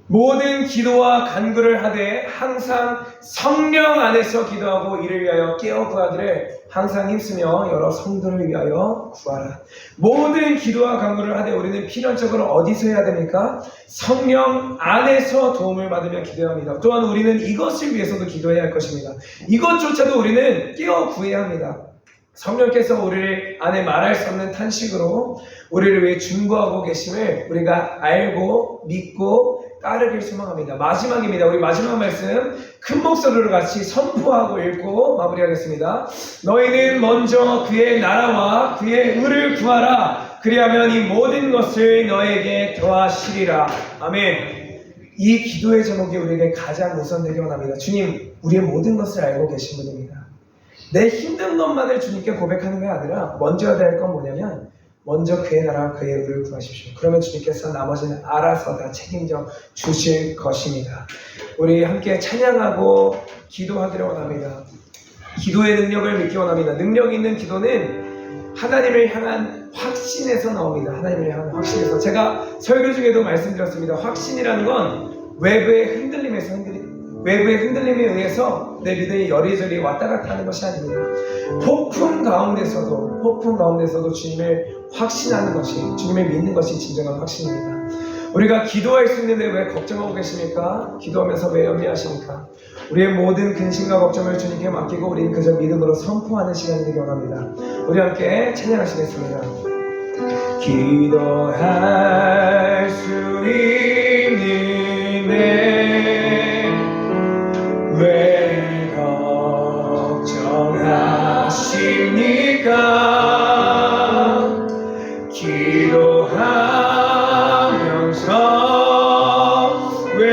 모든 기도와 간구를 하되 항상 성령 안에서 기도하고 이를 위하여 깨어 구하기를 항상 힘쓰며 여러 성도를 위하여 구하라. 모든 기도와 간구를 하되 우리는 필연적으로 어디서 해야 됩니까? 성령 안에서 도움을 받으며 기도해야 합니다. 또한 우리는 이것을 위해서도 기도해야 할 것입니다. 이것조차도 우리는 깨어 구해야 합니다. 성령께서 우리를 안에 말할 수 없는 탄식으로 우리를 위해 중보하고 계심을 우리가 알고 믿고 따르길 소망합니다. 마지막입니다. 우리 마지막 말씀 큰 목소리로 같이 선포하고 읽고 마무리하겠습니다. 너희는 먼저 그의 나라와 그의 의를 구하라. 그리하면 이 모든 것을 너에게 더하시리라. 아멘. 이 기도의 제목이 우리에게 가장 우선되기 원합니다. 주님, 우리의 모든 것을 알고 계신 분입니다. 내 힘든 것만을 주님께 고백하는 게 아니라 먼저 해야 될 건 뭐냐면 먼저 그의 나라와 그의 의를 구하십시오. 그러면 주님께서 나머지는 알아서 다 책임져 주실 것입니다. 우리 함께 찬양하고 기도하기를 원합니다. 기도의 능력을 믿기 원합니다. 능력 있는 기도는 하나님을 향한 확신에서 나옵니다. 하나님을 향한 확신에서. 제가 설교 중에도 말씀드렸습니다. 확신이라는 건 외부의 흔들림에 의해서 내 믿음이 여리저리 왔다 갔다 하는 것이 아닙니다. 폭풍 가운데서도 주님을 확신하는 것이, 주님을 믿는 것이 진정한 확신입니다. 우리가 기도할 수 있는데 왜 걱정하고 계십니까? 기도하면서 왜 염려하십니까? 우리의 모든 근심과 걱정을 주님께 맡기고 우리는 그저 믿음으로 선포하는 시간이 되기 원합니다. 우리 함께 찬양하시겠습니다. 기도할 수 있는데 왜 걱정하십니까? 기도하면서 왜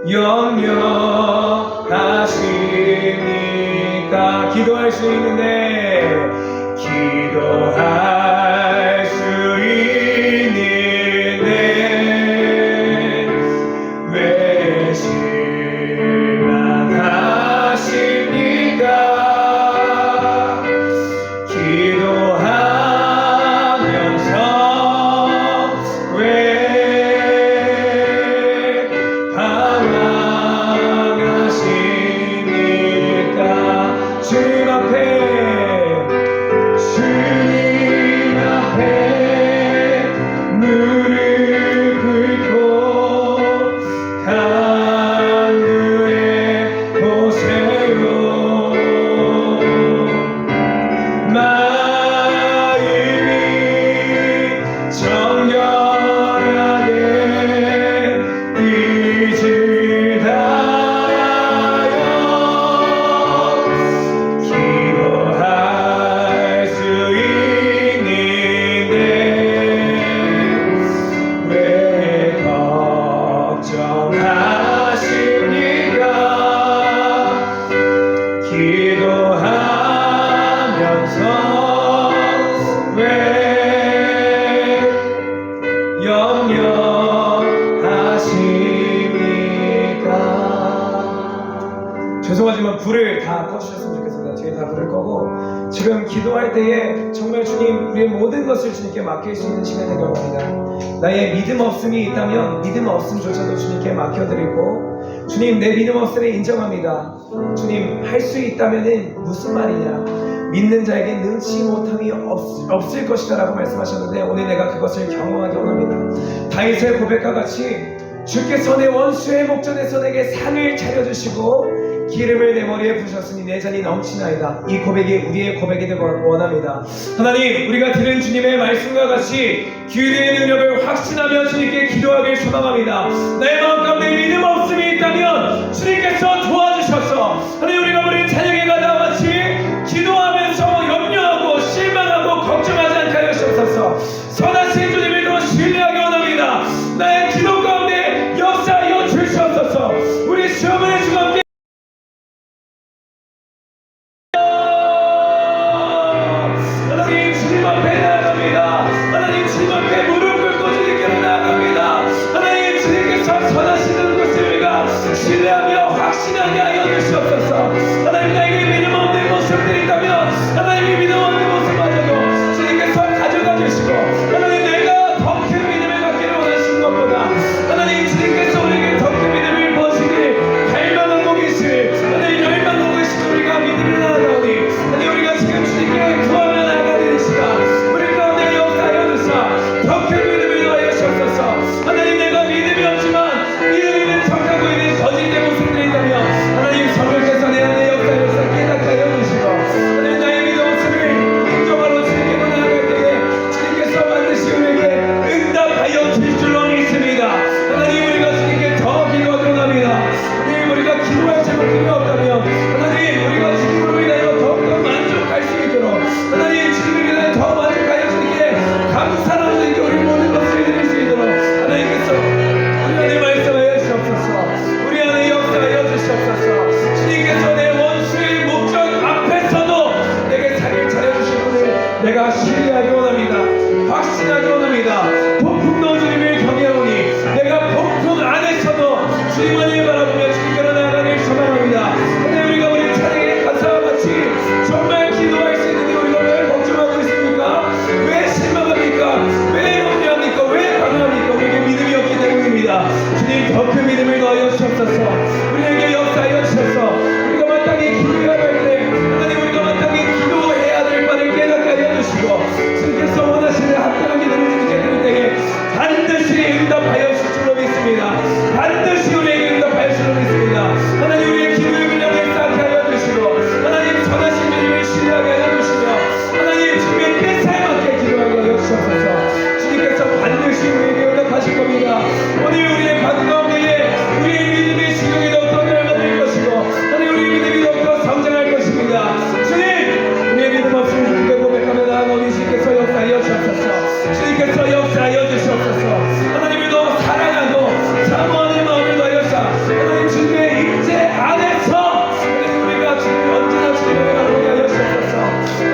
염려하십니까? 기도할 수 있는데 기도할 수 있는데 왜 실망하십니까? 기도하면서 왜 방황하십니까? 주님 앞에 무릎 꿇고 간구해 보세요. 마음이 정결하게 뜻을 다하여 기도할 수 있는데 왜 걱정하십니까? 기도하면서 왜 염려하십니까? 죄송하지만 불을 다 꺼주셨으면 좋겠습니다. 뒤에 다 불을 꺼고 지금 기도할 때에 정말 주님 우리의 모든 것을 주님께 맡길 수 있는 시간이 되길 원합니다. 나의 믿음 없음이 있다면 믿음 없음조차도 주님께 맡겨드리고 주님 내 믿음 없음을 인정합니다. 주님 할 수 있다면 무슨 말이냐, 믿는 자에게 능치 못함이 없을 것이다 라고 말씀하셨는데 오늘 내가 그것을 경험하기 원합니다. 다윗의 고백과 같이 주께서 내 원수의 목전에서 내게 상을 차려주시고 기름을 내 머리에 부으셨으니 내 잔이 넘치나이다. 이 고백이 우리의 고백이 되길 원합니다. 하나님, 우리가 들은 주님의 말씀과 같이 기도의 능력을 확신하며 주님께 기도하길 소망합니다. 내 마음 가운데 믿음 없음이 있다면 주님께서 도와주셔서 하나님 우리가 부른 찬양의 가다 같이 기도하면서 염려하고 실망하고 걱정하지 않게 하여 주옵소서. 선하신 주님을 더 신뢰하기 원합니다. 나의 기도 가운데 역사하여 주시옵소서. 우리 시험을 주가 함께 하나님 주님 앞에 나아갑니다. 하나님 주님 앞에 무릎 꿇고 주님께로 나아갑니다. 하나님 주님께서 선하시는 것을 우리가 신뢰하며 확신하게 하여 주시옵소서. 하나님 나에게 내가 신뢰하기 원합니다. 확신하기 원합니다. 폭풍도 주님을 경외하오니 내가 폭풍 안에서도 주님만을 바라보며 주님께로 나아가길 소망합니다. 하나님, 우리가 우리 찬양의 가사와 같이 정말 기도할 수 있는데 우리가 왜 걱정하고 있습니까? 왜 실망합니까? 왜 염려합니까? 왜 방황합니까? 우리에게 믿음이 없기 때문입니다. 주님, 더 큰 믿음을 더하여 주옵소서. 우리에게 역사하여 주셔서 우리가 마땅히 기도해야 할 때 하나님, 우리가 마땅히 기도해야 될 바를 깨닫게 하여 주시고 주님께서 원하시는 합당한 기도를 주님께 드릴 때에 반드시 응답하여 주실 줄로 믿습니다. 반드시 우리에게 응답하여 주실 줄로 믿습니다. 하나님, 우리의 기도의 분량을 쌓게 하여 주시고 하나님, 선하신 주님을 신뢰하게 하여 주시며 하나님, 주님의 뜻에 맞게 기도하게 하여 주옵소서. 주님께서 반드시 우리에게 응답하실 겁니다. 오늘 우리의 방 가운데에 우리의 믿음의 시경이 더욱더 넓어질 것이고 하나님, 우리의 믿음이 더욱더 성장할 것입니다. 주님, 우리의 믿음 없으면 주님께 고백하며 나아가오니 주님께서 역사하여 주옵소서. 주님께서 역사하여 주시옵소서. 하나님을 더 사랑하고 사모하는 마음을 더하여서 하나님, 주님의 임재 안에서 하나님, 우리가 주님을 언제나 주님을 바라보게 하여 주옵소서.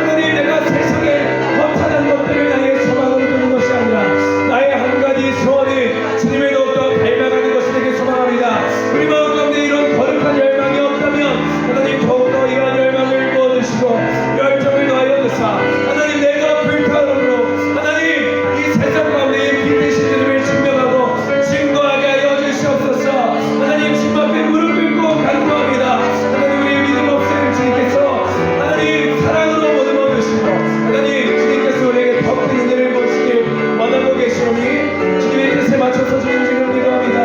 하나님, 내가 세상에 허탄한 것들을 향해 소망으로 두는 것이 아니라 나의 한 가지 소원은 주님을 더욱더 닮아가는 것이 되길 소망합니다. 우리 마음 가운데 이런 거룩한 열망이 없다면 하나님, 더욱더 이러한 열망을 부어주시고 열정을 더하여 주사 하나님, 내가 불타오르므로 하나님, 이 세상 가운데 빛 되신 주님을 증명하고 증거하게 하여 주시옵소서. 하나님, 주님 앞에 무릎 꿇고 간구합니다. 하나님, 우리의 믿음 없음 주님께서 하나님 사랑으로 보듬어 주시고 하나님, 주님께서 우리에게 더 큰 은혜를 보시길 원하고 계시오니 주님의 뜻에 맞춰서 주님을 기도합니다.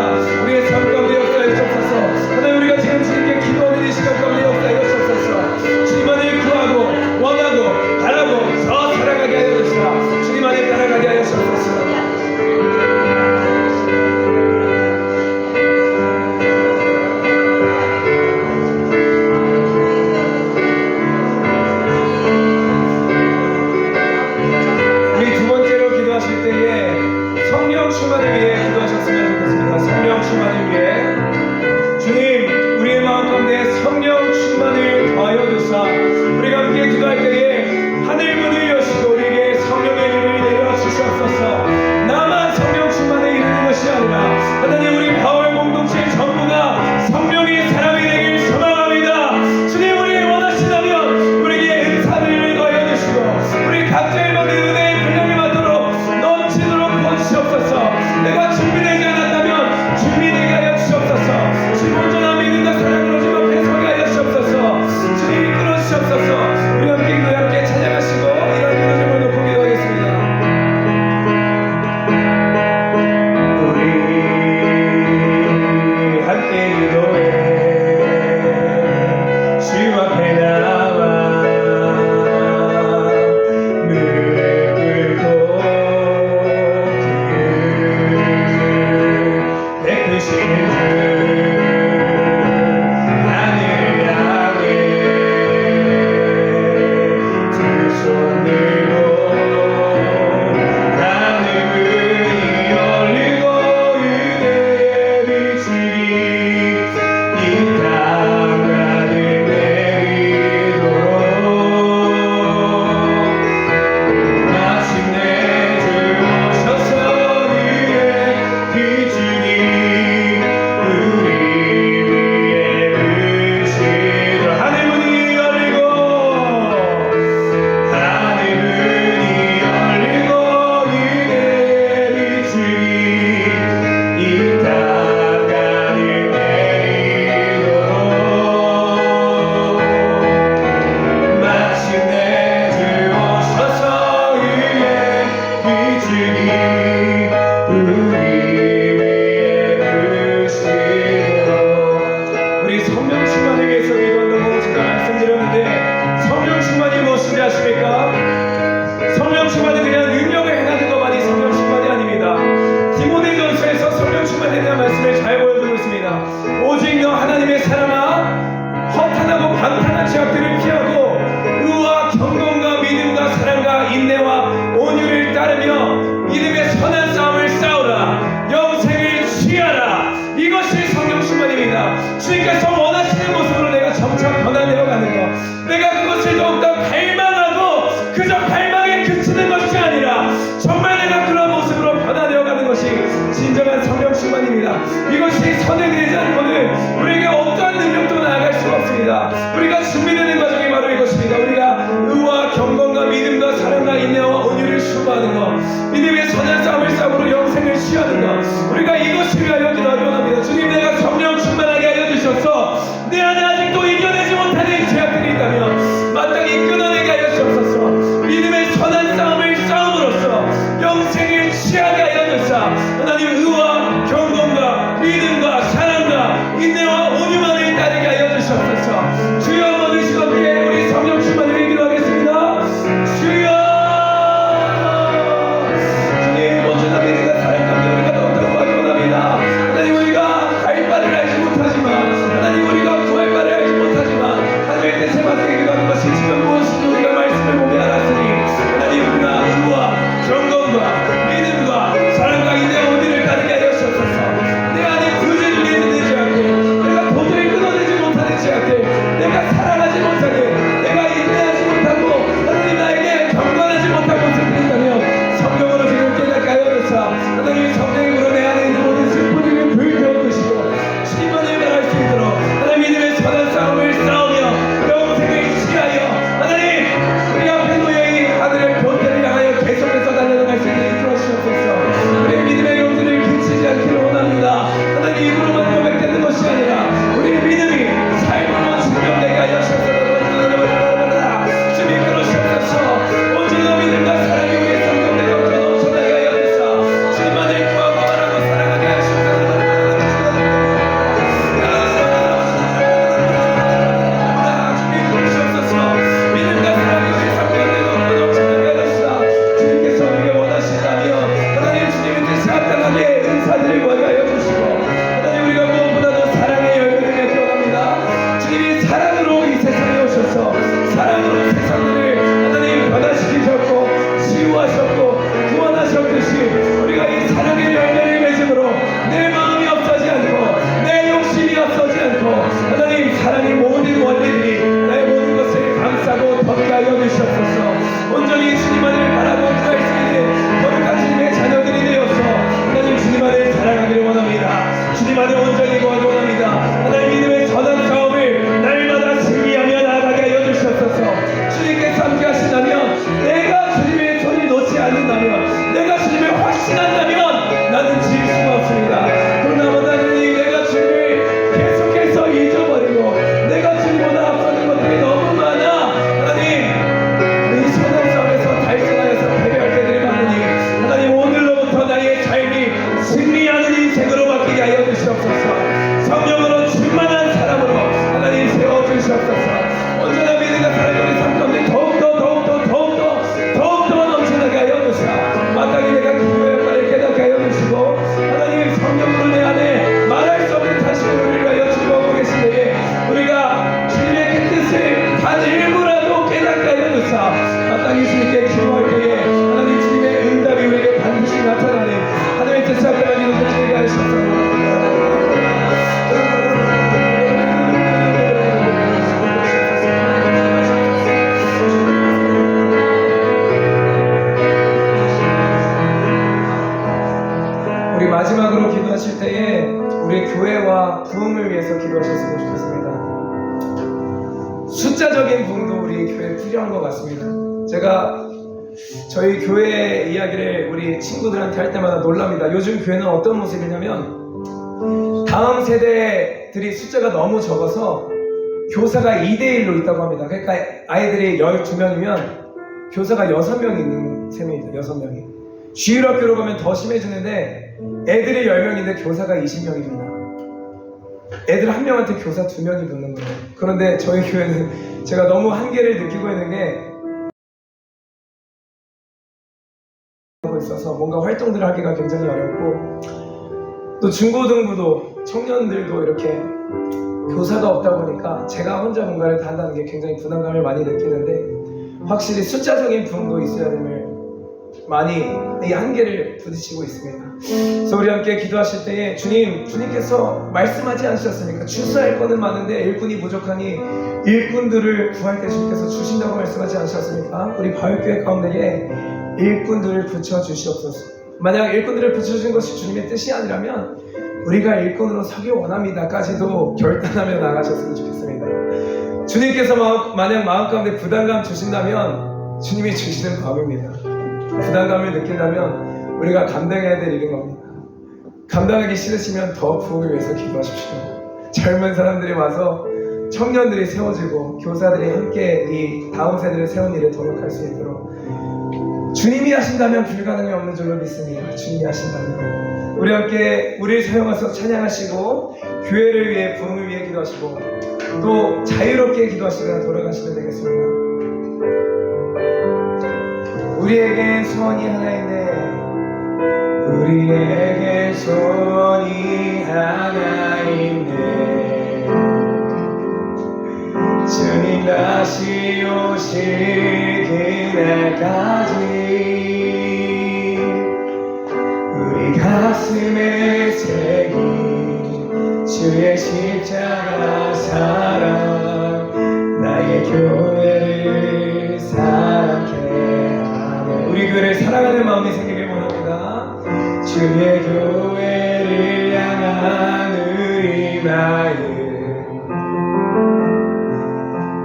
우리의 삶 가운데 역사해 주옵소서. 하나님, 우리가 지금 주님께 기도하는 이 시간 가운데 역사해 주옵소서. 주님만을 구하고 원하고 바라고 더 살아가게 하여 주시라. 주님 안에 따라가게 하여 주옵소서. 우리 두 번째로 기도하실 때에 성령 충만을 위해 기도하셨으면 좋겠습니다. 성령 충만을 위해 주님, 우리의 마음 가운데 성령 충만을 더하여 주사 우리가 함께 기도할 때에 하늘 문을 여시고 우리에게 성령의 일을 내려 주시옵소서. 나만 성령 충만에 이르는 것이 아니라 하나님, 우리 바울 공동체 전부가 성령의 사람이 되길 소망합니다. 주님, 우리의 원하시다면 우리에게 은사를 더하여 주시고 우리 각자의 받은 은혜의 분량을 받도록 넘치도록 부어주시옵소서. 내가 준비되지 않았다면 준비되게 하여 주시옵소서. 주님, 온전한 믿음과 사랑으로 주님 앞에 서게 하여 주시옵소서. 주님, 이끌어 주시옵소서. 우리 함께 기도에 함께 찬양하시고 이런 기도를 놓고 기도하겠습니다. 우리 함께 기도해 주님 앞에 나와 무릎 꿇고 기을 베푸시는 주 하늘 향해 두 손 들고 하늘 문이 열리고 은혜의 빛이 이 땅 가득 내리도록 마침내 주 오셔서 위에 비추니 우리 위에 비치도록 하늘 문이 열리고 하늘 문이 열리고 은혜의 비추니 이 땅 가득 내리도록 마침내 주 오셔서 위에 비추니 우리 위에 비치도록. 우리 성령 충만을 위해서 기도한다고 제가 말씀드렸는데 성령 충만이 무엇인지 아십니까? 성령 충만은 그냥 능력을 행하는 것만이 성령 충만이 아닙니다. 디모데전서에서 성령 충만에 대한 말씀을 잘 보여주고 있습니다. 오직 너 하나님의 사람아, 허탄하고 방탕한 죄악들을 피하고 의와 경건과 믿음과 사랑과 인내와 온유를 따르며 믿음의 선한 싸움을 싸우라. 영생을 취하라. 이것이 성령 충만입니다. 주님께서 원하시는 모습으로 내가 점차 변화되어 가는 것, 내가 그것을 더욱더 갈망하고 그저 갈망의 우리가 준비되는 과정이 바로 이것입니다. 우리가 의와 경건과 믿음과 사랑과 인내와 온유를 수고하는 것, 믿음의 선한 싸움을 싸움으로 영생을 취하는 것, 우리가 이것을 위하여 기도하기 원합니다. 주님, 내가 성령 충만하게 하여 주셔서 내 안에 아직도 이겨내지 못하는 죄악들이 있다면 마땅히 끊어내게 하여 주옵소서. 믿음의 선한 싸움을 싸움으로써 영생을 취하게 하여 주사 하나님, 의와 경건과 믿음과 사랑과 인내와 온유만을 따르게 하여 주옵소서. 주여, 한번 이 시간에 우리 성령 충만을 기도하겠습니다. 주여, 주님, 언제나 믿음과 사랑 가운데 우리가 더욱더 구하기 원합니다. 하나님, 우리가 갈 바를 알지 못하지만, 하나님, 우리가 구할 바를 알지 못하지만, 하나님의 뜻에 맞게 기도하는 것이 지금 무엇인지 우리가 말씀을 보게 알았으니, 하나님, 우리가 의와 경건과 믿음과 사랑과 인내와 온유를 따르게 하여 주옵소서. 내 안에 구제중에 있는 죄악들, 내가 도저히 끊어내지 못하는 죄악들, 내가 사랑하지 못하는, 내가 인내하지 못하고 하나님 나에게 경건하지 못한 것을 있다면 성경으로 지금 깨닫게 하여 주사 하나님, 성령으로 내 안에 있는 모든 슬픔을 불태워 주시고 주님만을 말할 수 있도록 하나님, 믿음의 선한 싸움을 싸우며 영생을 취하여 하나님, 우리 앞에 놓여있는 하늘의 본대를 향하여 계속해서 달려나갈 수 있게 이끌어 주옵소서. 우리의 믿음의 용기를 그치지 않기를 원합니다. 하나님, 입으로만 고백되는 것이 아니라 우리의 믿음이 삶으로 증명되게 하여 주옵소서. 주님, 이끌어 주옵소서. 언제나 믿음과 사랑이 우리의 성경대 영전 넘쳐나게 하여 주사 주님만을 구하고 말하고 사랑하게 하여 주옵소서. 주님, 이끌어 주옵소서. 믿음과 사랑이 우리의 성경대 영전 넘쳐나게 하여 주사 주님께서 우리에게 원하신다면 하나님, 주님의 뜻에 합당하게 은사들을 구하게 하여 주시고 하나님, 우리가 무엇보다도 사랑의 열매를 맺기 원합니다. 주님이 사랑으로 이 세상에 오셔서 사랑으로 세상을 하나님 변화시키셨고 치유하셨고 구원하셨듯이 우리가 이 사랑의 열매를 맺음으로 내 마음이 없어지 않고 내 욕심이 없어지 않고 하나님, 사랑의 모든 원리들이 나의 모든 것을 감싸고 덮게 하여 주시옵소서. 온전히 주님만을 바라고 구할 수 있는 거룩한 주님의 자녀들이 되어서 하나님, 주님만을 사랑하기를 원합니다. 주님만을 온전히 구하기 원합니다. 하나님, 믿음의 선한 싸움을 날마다 승리하며 나아가게 하여 주시옵소서. 주님께서 함께 하신다면, 내가 주님의 손을 놓지 않는다면, 내가 주님을 확신한다면 나는 질 수가 없습니다. 그러나 하나님, 내가 주님을 계속해서 잊어버리고 내가 주님보다 앞서는 것들이 너무 많아 하나님, 이 선한 싸움에서 달성하여서 패배할 때들이 많으니 하나님, 오늘로부터 나의 삶이 승리하는 인생으로 바뀌게 하여 주시옵소서. 성령으로 충만한 사람으로 하나님 세워주시옵소서. 언제나 믿음과 사랑의 우리 삶 가운데 더욱더 넘쳐나게 하여 주시옵소서. 마땅히 내가 기도의 역할을 깨닫게 하여 주시고 하나님, 성령으로 내 안에 말할 수 없는 탄식을 우리를 하여 주시고 계신 때에 우리가 주님의 그 뜻을 단 일부라도 깨닫게 하여 주시옵소서. 마땅히 주님께 기도할 때에 하나님, 주님의 응답이 우리에게 반드시 나타나는 하나님의 뜻을 앞에 기도 드리게 하시옵소서. 우리 마지막으로 기도하실 때에 우리 교회와 부흥을 위해서 기도하셨으면 좋겠습니다. 숫자적인 부흥도 우리 교회에 필요한 것 같습니다. 제가 저희 교회 이야기를 우리 친구들한테 할 때마다 놀랍니다. 요즘 교회는 어떤 모습이냐면 다음 세대들이 숫자가 너무 적어서 교사가 2대1로 있다고 합니다. 그러니까 아이들이 12명이면 교사가 6명이 있는 셈입니다. 6명이. 주일학교로 가면 더 심해지는데 애들이 10명인데 교사가 20명입니다. 애들 한 명한테 교사 2명이 붙는 거예요. 그런데 저희 교회는 제가 너무 한계를 느끼고 있는 게 하고 있어서 뭔가 활동들을 하기가 굉장히 어렵고, 또 중고등부도 청년들도 이렇게 교사가 없다 보니까 제가 혼자 뭔가를 다 한다는 게 굉장히 부담감을 많이 느끼는데, 확실히 숫자적인 부흥도 있어야 됨을 많이 이 한계를 부딪히고 있습니다. 그래서 우리 함께 기도하실 때에 주님께서 말씀하지 않으셨습니까? 주수할 거는 많은데 일꾼이 부족하니 일꾼들을 구할 때 주님께서 주신다고 말씀하지 않으셨습니까? 우리 바울교회 가운데에 일꾼들을 붙여주시옵소서. 만약 일꾼들을 붙여주신 것이 주님의 뜻이 아니라면 우리가 일꾼으로 서기 원합니다까지도 결단하며 나가셨으면 좋겠습니다. 주님께서 만약 마음 가운데 부담감 주신다면 주님이 주시는 마음입니다. 부담감을 느낀다면 우리가 감당해야 될 일인 겁니다. 감당하기 싫으시면 더 부흥을 위해서 기도하십시오. 젊은 사람들이 와서 청년들이 세워지고 교사들이 함께 이 다음 세대를 세운 일에 동역할 수 있도록 주님이 하신다면 불가능이 없는 줄로 믿습니다. 주님이 하신다면 우리 함께 우리를 사용하셔서 찬양하시고 교회를 위해 부흥을 위해 기도하시고 또 자유롭게 기도하시다가 돌아가시면 되겠습니다. 우리에게 소원이 하나 있네. 우리에게 소원이 하나 있네. 주님 다시 오실 그날까지 우리 가슴에 새긴 주의 십자가 사랑 나의 교회를 사랑케 하네. 우리 교회를 사랑하는 마음이 생기길 원합니다. 주의 교회를 향한 우리 마음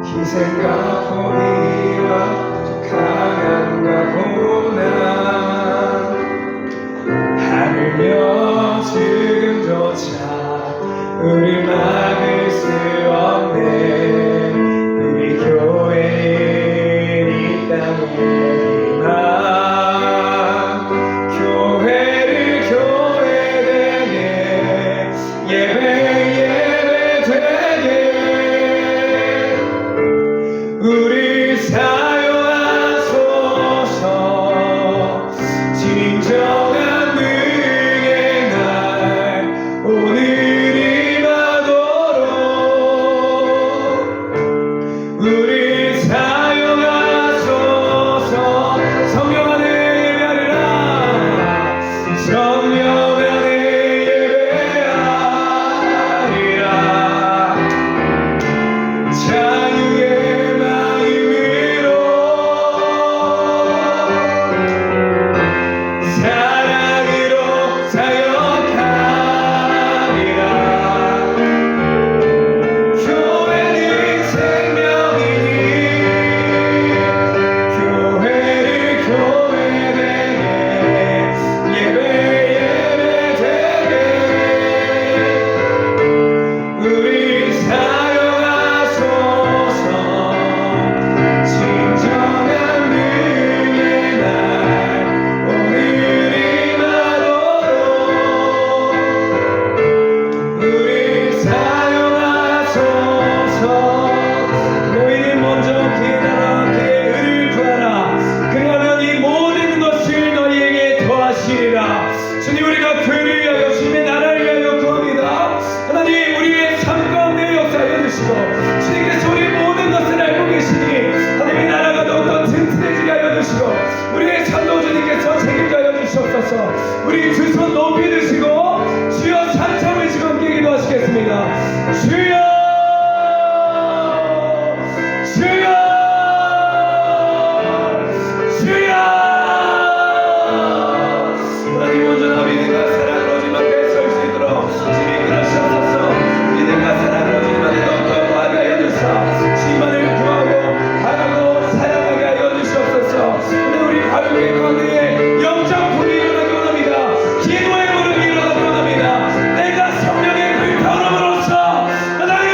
희생과 포기와 강함과 고난 하물며 지금조차 우리 막을 수 없네. 우리 교회는 이 땅의 희망 교회를 교회되게 예배 되게 우리 사용하소서. 진정한 능의 날 오늘이 마도록 우리 사용하소서. 성령 안에 예배하리라. 성령 안에 예배하리라. 자유의 마음으로 사랑으로 사역하리라. 교회는 생명이니 교회를 교회되게 예배 되게 우리 사용하소서. 진정한 능의 날 오늘이 마도록 우리 사용하소서. 너희는 먼저 기다라 그의 의를 구하라. 그리하면 이 모든 것을 너희에게 더하시리라. 주님 우리가 교회를 위하여 주님의 나라를 위하여 구합니다. 하나님 우리의 삶 가운데 역사하여 주시고 주님께서 우리 모든 것을 알고 계시니 하나님의 나라가 더욱더 튼튼해지게 하여 주시고 우리의 삶도 주님께서 책임져여 주시옵소서. 우리 두 손 높이 드시고 주여 삼창을 지금 함께 기도하시겠습니다. 주여 주여 주여 하나님 온전한 믿음과 사랑으로 주님 앞에 설 수 있도록 주님 그러시옵소서. 믿음과 사랑으로 주님 안에 더욱더 거하게 하여 주사 주님만을 구하고 바라고 사랑하게 하여 주시옵소서. 오늘 우리 가족의 가운데에 영적 불이 일어나기 원합니다. 기도의 무릎이 일어나기 원합니다. 내가 성령의 불타오름으로써 하나님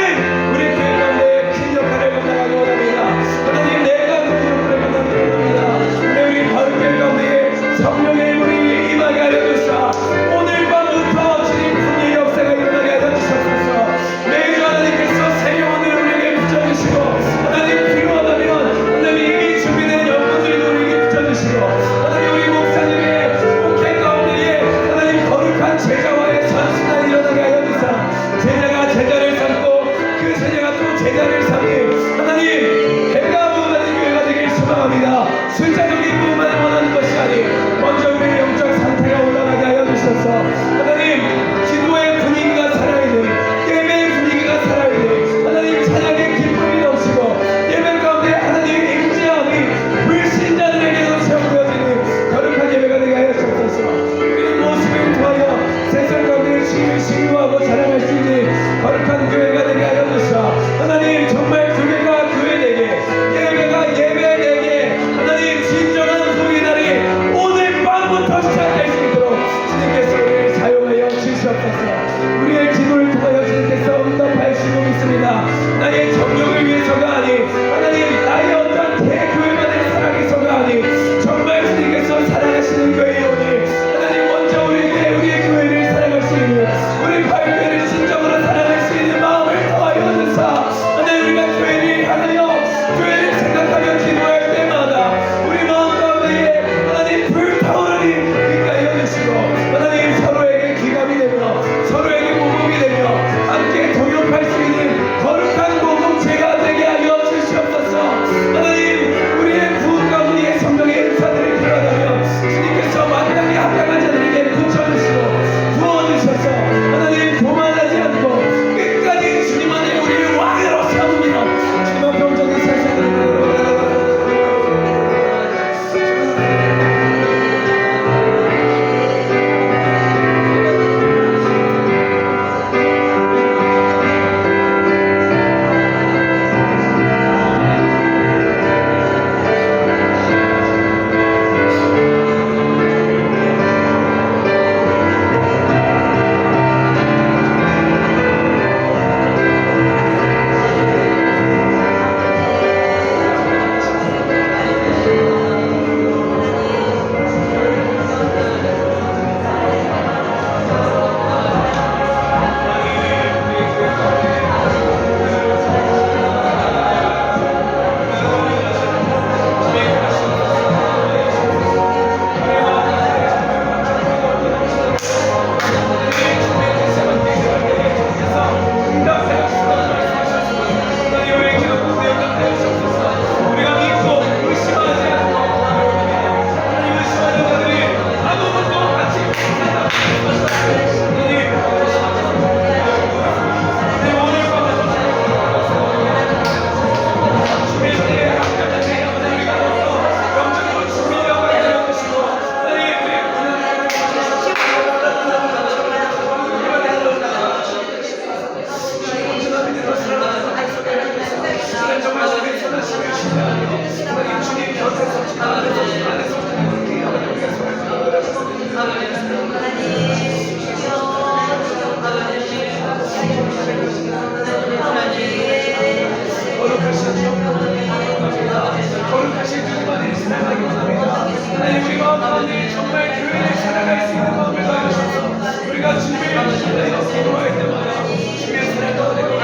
할 수 있는 마음을 다하셔서 우리가 주님의 이름을 이렇게 기도할 때마다 주님의 사랑을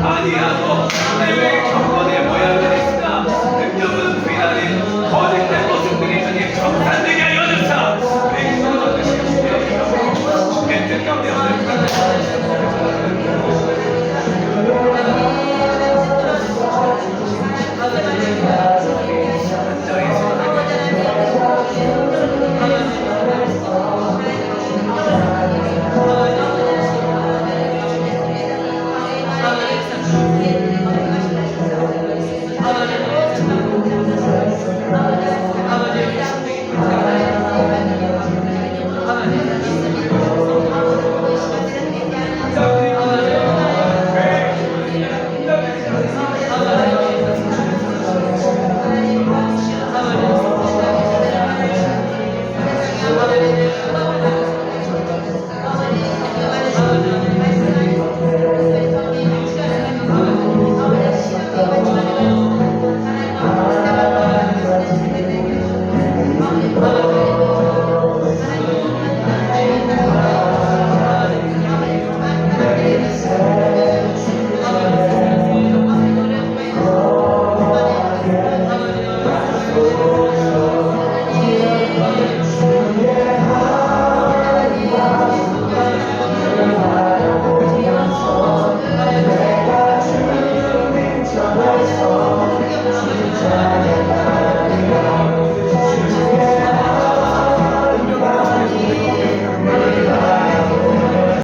아니하고 하나님의 경건의 모양을 있으나 능력은 비난인 거짓된 모습들이 주님 정산되게 하여 주사 우리 기도를 드시옵시며 주님의 뜻 가운데